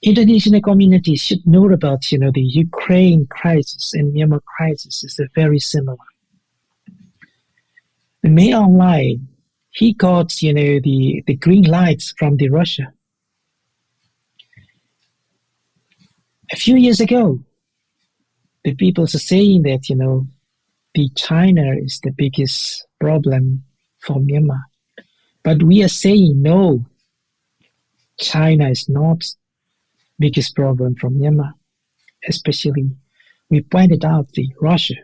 international community should know about, the Ukraine crisis and Myanmar crisis is very similar. The May Online, he got, the green lights from the Russia. A few years ago, the people are saying that, the China is the biggest problem for Myanmar. But we are saying no, China is not biggest problem for Myanmar. Especially, we pointed out the Russia.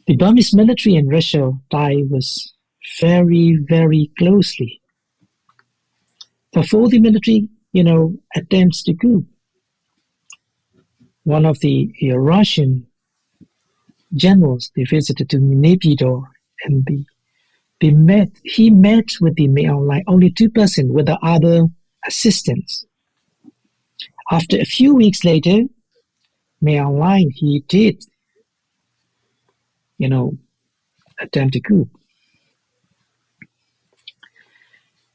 The Burmese military and Russia tie was very, very closely. Before the military, attempts to coup, one of the Russian generals, they visited to Naypyidaw, and he met with the Mae Aung Hlaing, only 2% with the other assistants. After a few weeks later, Mae Aung Hlaing, he did, attempt a coup.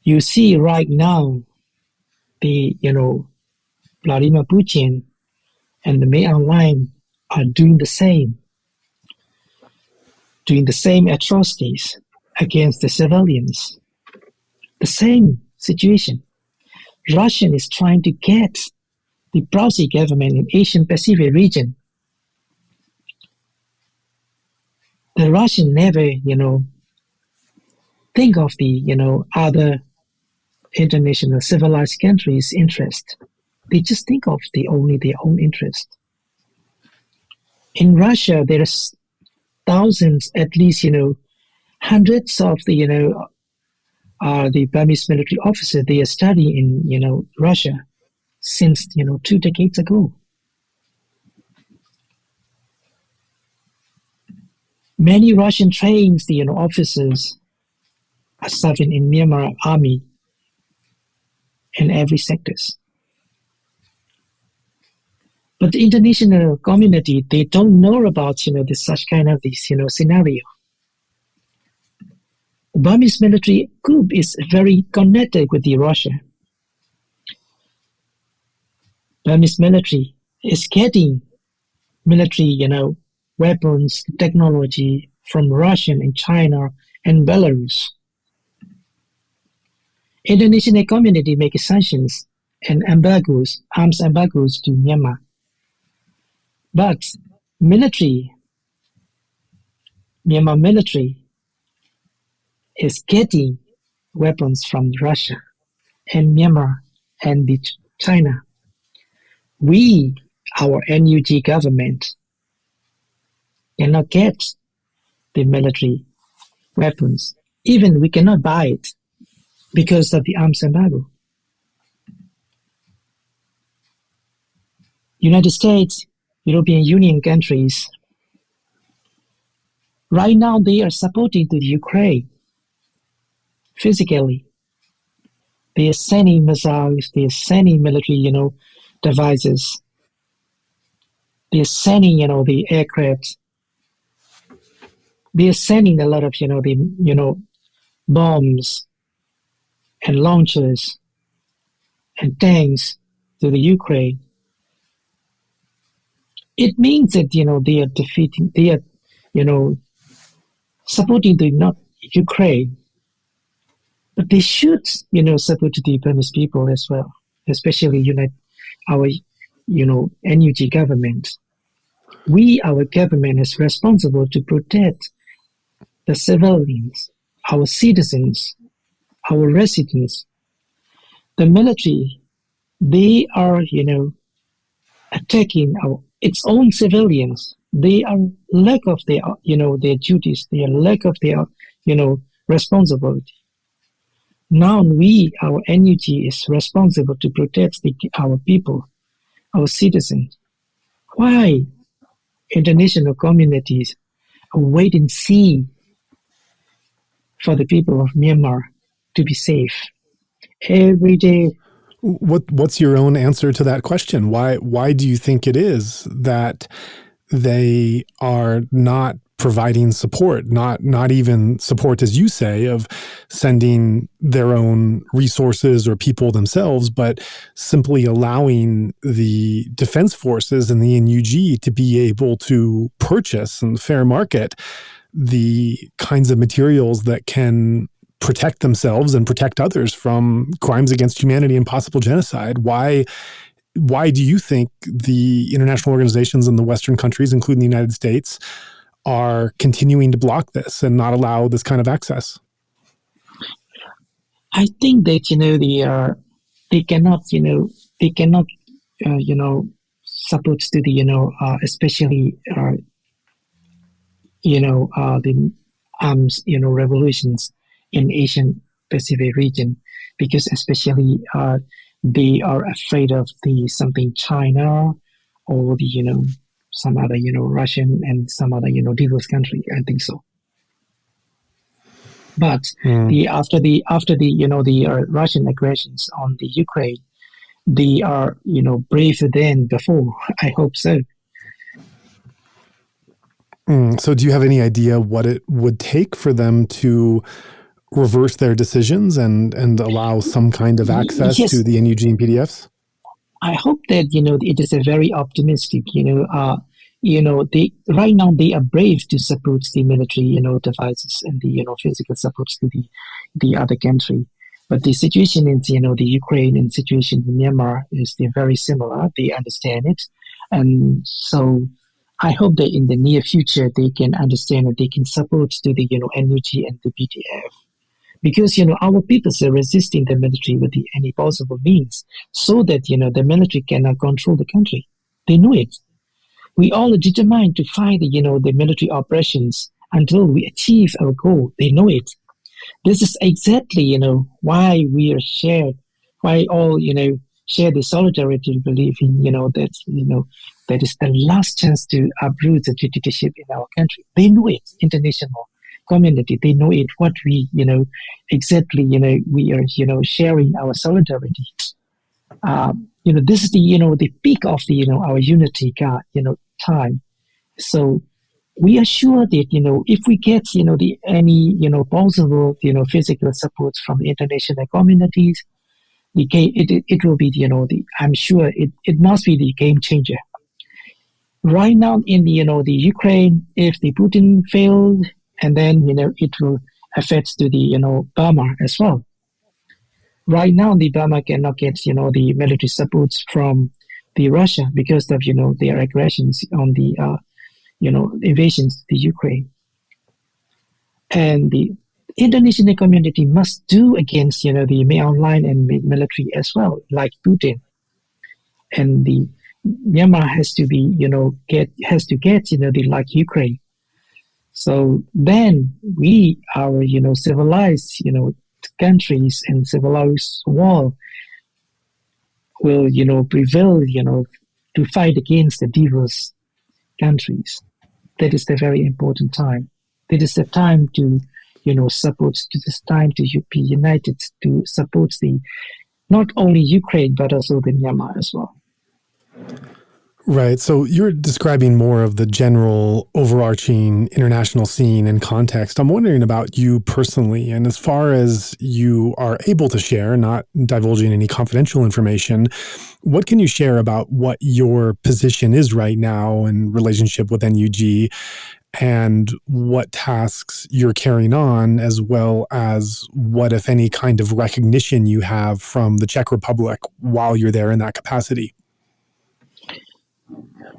You see right now, the, Vladimir Putin and the Mae Aung Hlaing are doing the same atrocities against the civilians. The same situation. Russia is trying to get the proxy government in Asian Pacific region. The Russian never, think of the, other international civilized countries' interest. They just think of only their own interest. In Russia, there's thousands, at least, hundreds of the Burmese military officers. They are studying in, Russia since, 2 decades ago. Many Russian trains, the officers are serving in Myanmar army in every sectors. But the international community, they don't know about, such kind of this, scenario. The Burmese military coup is very connected with the Russia. Burmese military is getting military, weapons, technology from Russia and China and Belarus. International community make sanctions and embargoes, arms embargoes to Myanmar. But Myanmar military is getting weapons from Russia and Myanmar and China. We, our NUG government, cannot get the military weapons. Even we cannot buy it because of the arms embargo. United States, European Union countries, right now they are supporting the Ukraine physically. They are sending missiles, they are sending military, devices. They are sending, the aircraft. They are sending a lot of, bombs and launchers and tanks to the Ukraine. It means that, they are defeating, they are, supporting not Ukraine, but they should, support the Burmese people as well, especially, our, NUG government. Our government is responsible to protect the civilians, our citizens, our residents. The military, they are, attacking its own civilians. They are lack of their, their duties. They are lack of their, responsibility. Now our NUG is responsible to protect our people, our citizens. Why international communities are wait and see for the people of Myanmar to be safe every day? What's your own answer to that question? Why do you think it is that they are not providing support, not even support, as you say, of sending their own resources or people themselves, but simply allowing the defense forces and the NUG to be able to purchase in the fair market the kinds of materials that can protect themselves and protect others from crimes against humanity and possible genocide? Why why do you think the international organizations in the Western countries, including the United States, are continuing to block this and not allow this kind of access? I think that they cannot support to the especially the arms revolutions in Asian Pacific region, because especially they are afraid of the something China or the some other Russian and some other diverse country. I think so. But after the Russian aggressions on the Ukraine, they are braver than before. I hope so. So do you have any idea what it would take for them to reverse their decisions and allow some kind of access to the NUG and PDFs? I hope that it is a very optimistic. They right now they are brave to support the military devices and the physical supports to the other country. But the situation in the Ukraine and situation in Myanmar is very similar. They understand it, and so I hope that in the near future they can understand that they can support to the NUG and the PDF, because our people are resisting the military with any possible means, so that the military cannot control the country. They know it. We all are determined to fight the military operations until we achieve our goal. They know it. This is exactly why we are shared, why all share the solidarity belief in that is the last chance to uproot the dictatorship in our country. They know it. International community, they know it. What we exactly we are sharing our solidarity. This is the peak of our unity time. So we are sure that if we get any possible physical support from the international communities, it will be I'm sure it must be the game changer. Right now in the Ukraine, if the Putin failed, and then it will affect to the Burma as well. Right now, the Burma cannot get the military supports from the Russia because of their aggressions on the invasions to the Ukraine, and the international community must do against the online and military as well, like Putin, and the Myanmar has to be get the like Ukraine. So then we our civilized countries and civilized world will prevail to fight against the diverse countries. That is the very important time. That is the time to support. This time to be united to support the not only Ukraine but also the Myanmar as well. Right. So you're describing more of the general overarching international scene and context. I'm wondering about you personally, and as far as you are able to share, not divulging any confidential information, what can you share about what your position is right now in relationship with NUG and what tasks you're carrying on, as well as what, if any, kind of recognition you have from the Czech Republic while you're there in that capacity?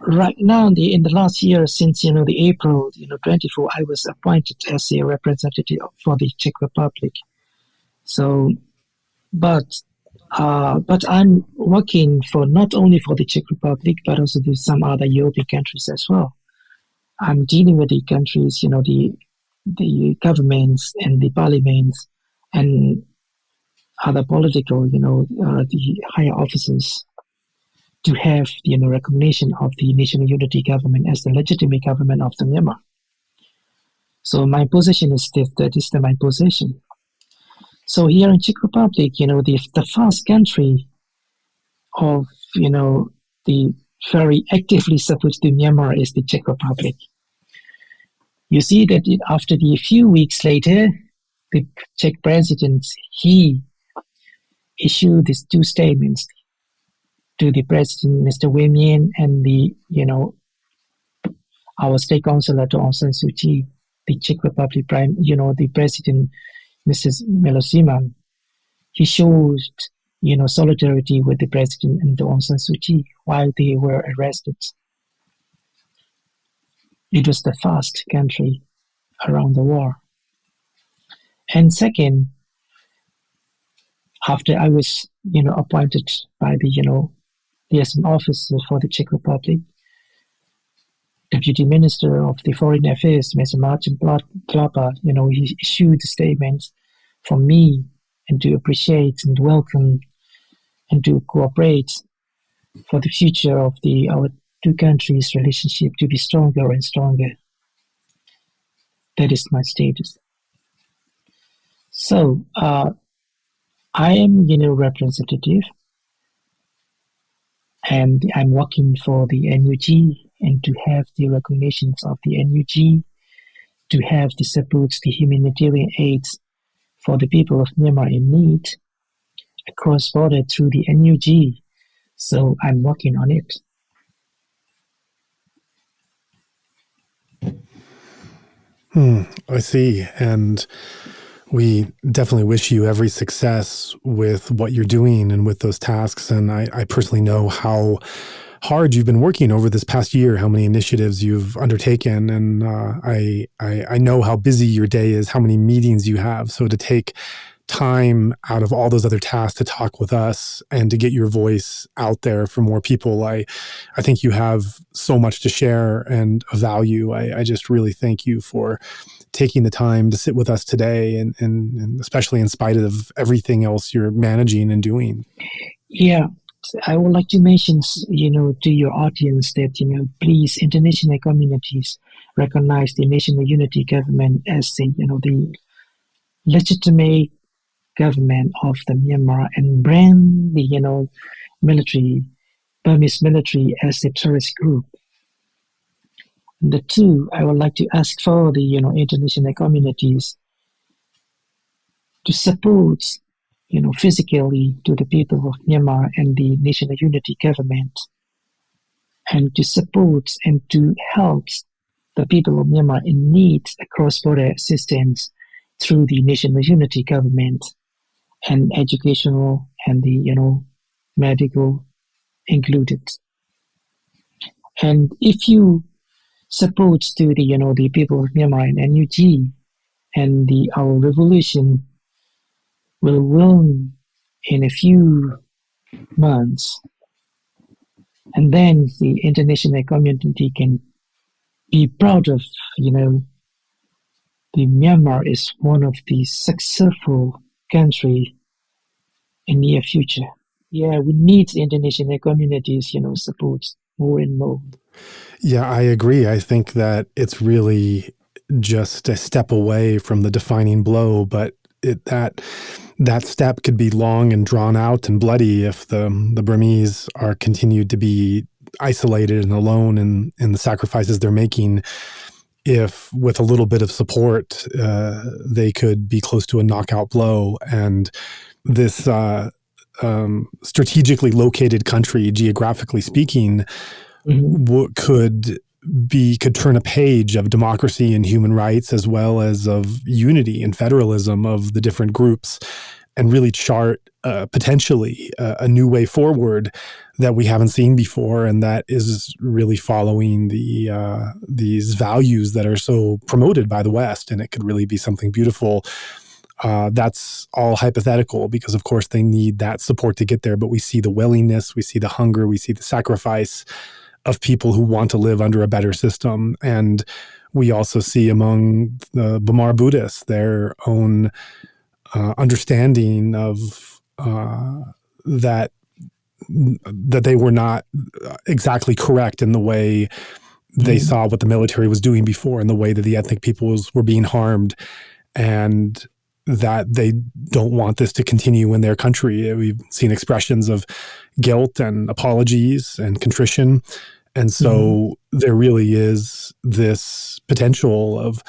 Right now, in the last year, since the April 24, I was appointed as a representative for the Czech Republic. So, but I'm working for not only for the Czech Republic but also to some other European countries as well. I'm dealing with the countries, the governments and the parliaments and other political, the higher officers, to have the recognition of the national unity government as the legitimate government of the Myanmar. So my position is that is my position. So here in Czech Republic, the first country of the very actively supports the Myanmar is the Czech Republic. You see that after the few weeks later, the Czech president he issued these two statements to the president, Mr. Win Myint, and our state councillor to Aung San Suu Kyi, the Czech Republic the president, Mrs. Milosima. He showed solidarity with the president and Aung San Suu Kyi while they were arrested. It was the first country around the war. And second, after I was, appointed by the liaison officer for the Czech Republic, Deputy Minister of the Foreign Affairs, Mr. Martin Klapper, he issued a statement for me and to appreciate and welcome and to cooperate for the future of our two countries' relationship to be stronger and stronger. That is my status. So, I am, representative, and I'm working for the NUG and to have the recognitions of the NUG, to have the support, the humanitarian aids for the people of Myanmar in need across border through the NUG. So I'm working on it. I see. And we definitely wish you every success with what you're doing and with those tasks. And I personally know how hard you've been working over this past year, how many initiatives you've undertaken. And I know how busy your day is, how many meetings you have. So to take time out of all those other tasks to talk with us and to get your voice out there for more people, I think you have so much to share and of value. I just really thank you for taking the time to sit with us today, and especially in spite of everything else you're managing and doing. Yeah, I would like to mention, to your audience that, please, international communities recognize the National Unity Government as the legitimate government of the Myanmar and brand the, Burmese military as a terrorist group. And the two, I would like to ask for the, international communities to support, physically to the people of Myanmar and the National Unity Government, and to support and to help the people of Myanmar in need cross-border assistance through the National Unity Government and educational and the, medical included. And if you support to the, the people of Myanmar and NUG, and our revolution will win in a few months, and then the international community can be proud of, the Myanmar is one of the successful country in near future. Yeah, we need international communities, support more and more. Yeah, I agree. I think that it's really just a step away from the defining blow, but that step could be long and drawn out and bloody if the Burmese are continued to be isolated and alone in the sacrifices they're making. If with a little bit of support, they could be close to a knockout blow. And this strategically located country, geographically speaking, could turn a page of democracy and human rights, as well as of unity and federalism of the different groups, and really chart potentially a new way forward that we haven't seen before, and that is really following these values that are so promoted by the West. And it could really be something beautiful. That's all hypothetical because, of course, they need that support to get there. But we see the willingness, we see the hunger, we see the sacrifice of people who want to live under a better system. And we also see among the Bamar Buddhists their own understanding of that they were not exactly correct in the way they saw what the military was doing before, and the way that the ethnic peoples were being harmed, and that they don't want this to continue in their country. We've seen expressions of guilt and apologies and contrition. And so there really is this potential of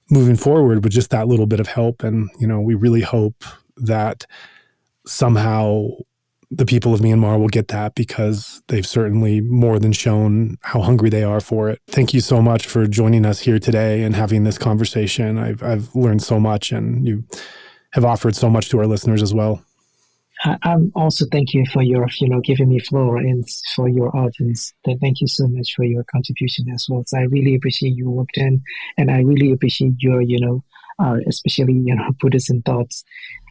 moving forward with just that little bit of help. And, we really hope that somehow the people of Myanmar will get that, because they've certainly more than shown how hungry they are for it. Thank you so much for joining us here today and having this conversation. I've learned so much, and you have offered so much to our listeners as well. I'm also thank you for your, giving me floor and for your audience. Thank you so much for your contribution as well. So I really appreciate your work, and I really appreciate your, especially, Buddhism thoughts.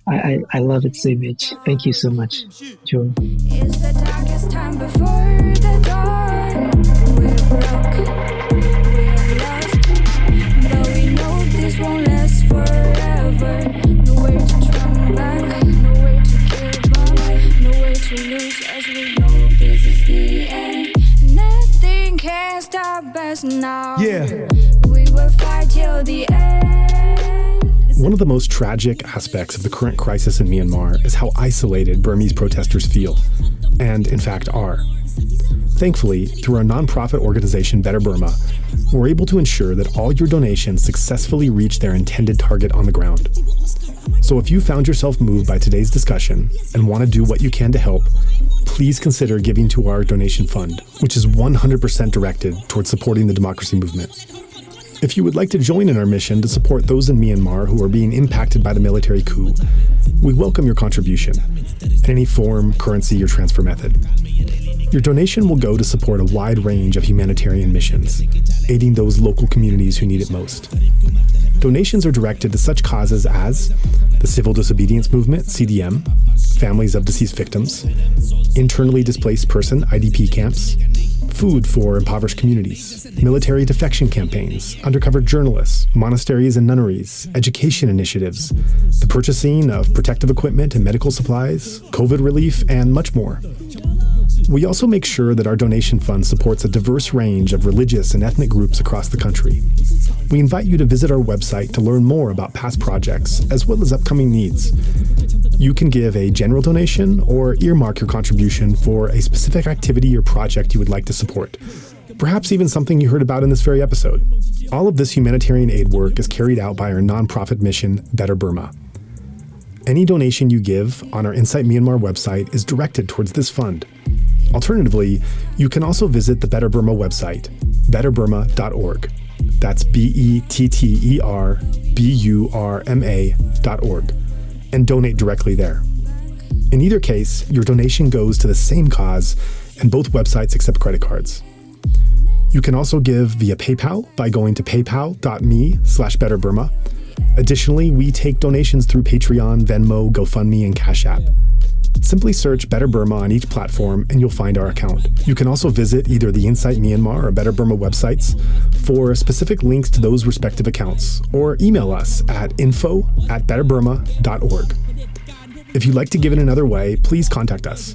I love it so much. Thank you so much, Joe. It's the darkest time before the dawn. We're broke, we're lost, but we know this won't last forever. Nowhere to turn back, nowhere to give up, nowhere to lose, as we know this is the end. Nothing can stop us now. Yeah. We will fight till the end. One of the most tragic aspects of the current crisis in Myanmar is how isolated Burmese protesters feel, and in fact are. Thankfully, through our nonprofit organization Better Burma, we're able to ensure that all your donations successfully reach their intended target on the ground. So if you found yourself moved by today's discussion and want to do what you can to help, please consider giving to our donation fund, which is 100% directed towards supporting the democracy movement. If you would like to join in our mission to support those in Myanmar who are being impacted by the military coup, we welcome your contribution in any form, currency, or transfer method. Your donation will go to support a wide range of humanitarian missions, aiding those local communities who need it most. Donations are directed to such causes as the Civil Disobedience Movement, CDM, families of deceased victims, internally displaced person, IDP camps, food for impoverished communities, military defection campaigns, undercover journalists, monasteries and nunneries, education initiatives, the purchasing of protective equipment and medical supplies, COVID relief, and much more. We also make sure that our donation fund supports a diverse range of religious and ethnic groups across the country. We invite you to visit our website to learn more about past projects as well as upcoming needs. You can give a general donation or earmark your contribution for a specific activity or project you would like to support, perhaps even something you heard about in this very episode. All of this humanitarian aid work is carried out by our nonprofit mission, Better Burma. Any donation you give on our Insight Myanmar website is directed towards this fund. Alternatively, you can also visit the Better Burma website, betterburma.org. That's BETTERBURMA.org, and donate directly there. In either case, your donation goes to the same cause, and both websites accept credit cards. You can also give via PayPal by going to paypal.me/betterburma. Additionally, we take donations through Patreon, Venmo, GoFundMe, and Cash App. Simply search Better Burma on each platform and you'll find our account. You can also visit either the Insight Myanmar or Better Burma websites for specific links to those respective accounts, or email us at info@betterburma.org. If you'd like to give in another way, please contact us.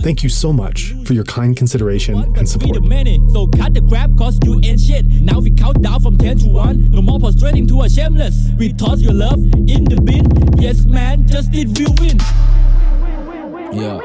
Thank you so much for your kind consideration and support. So cut the crap cause you ain't shit. Now we count down from 10 to 1. No more prostrating to a shameless. We toss your love in the bin. Yes man, just did we win. Yeah.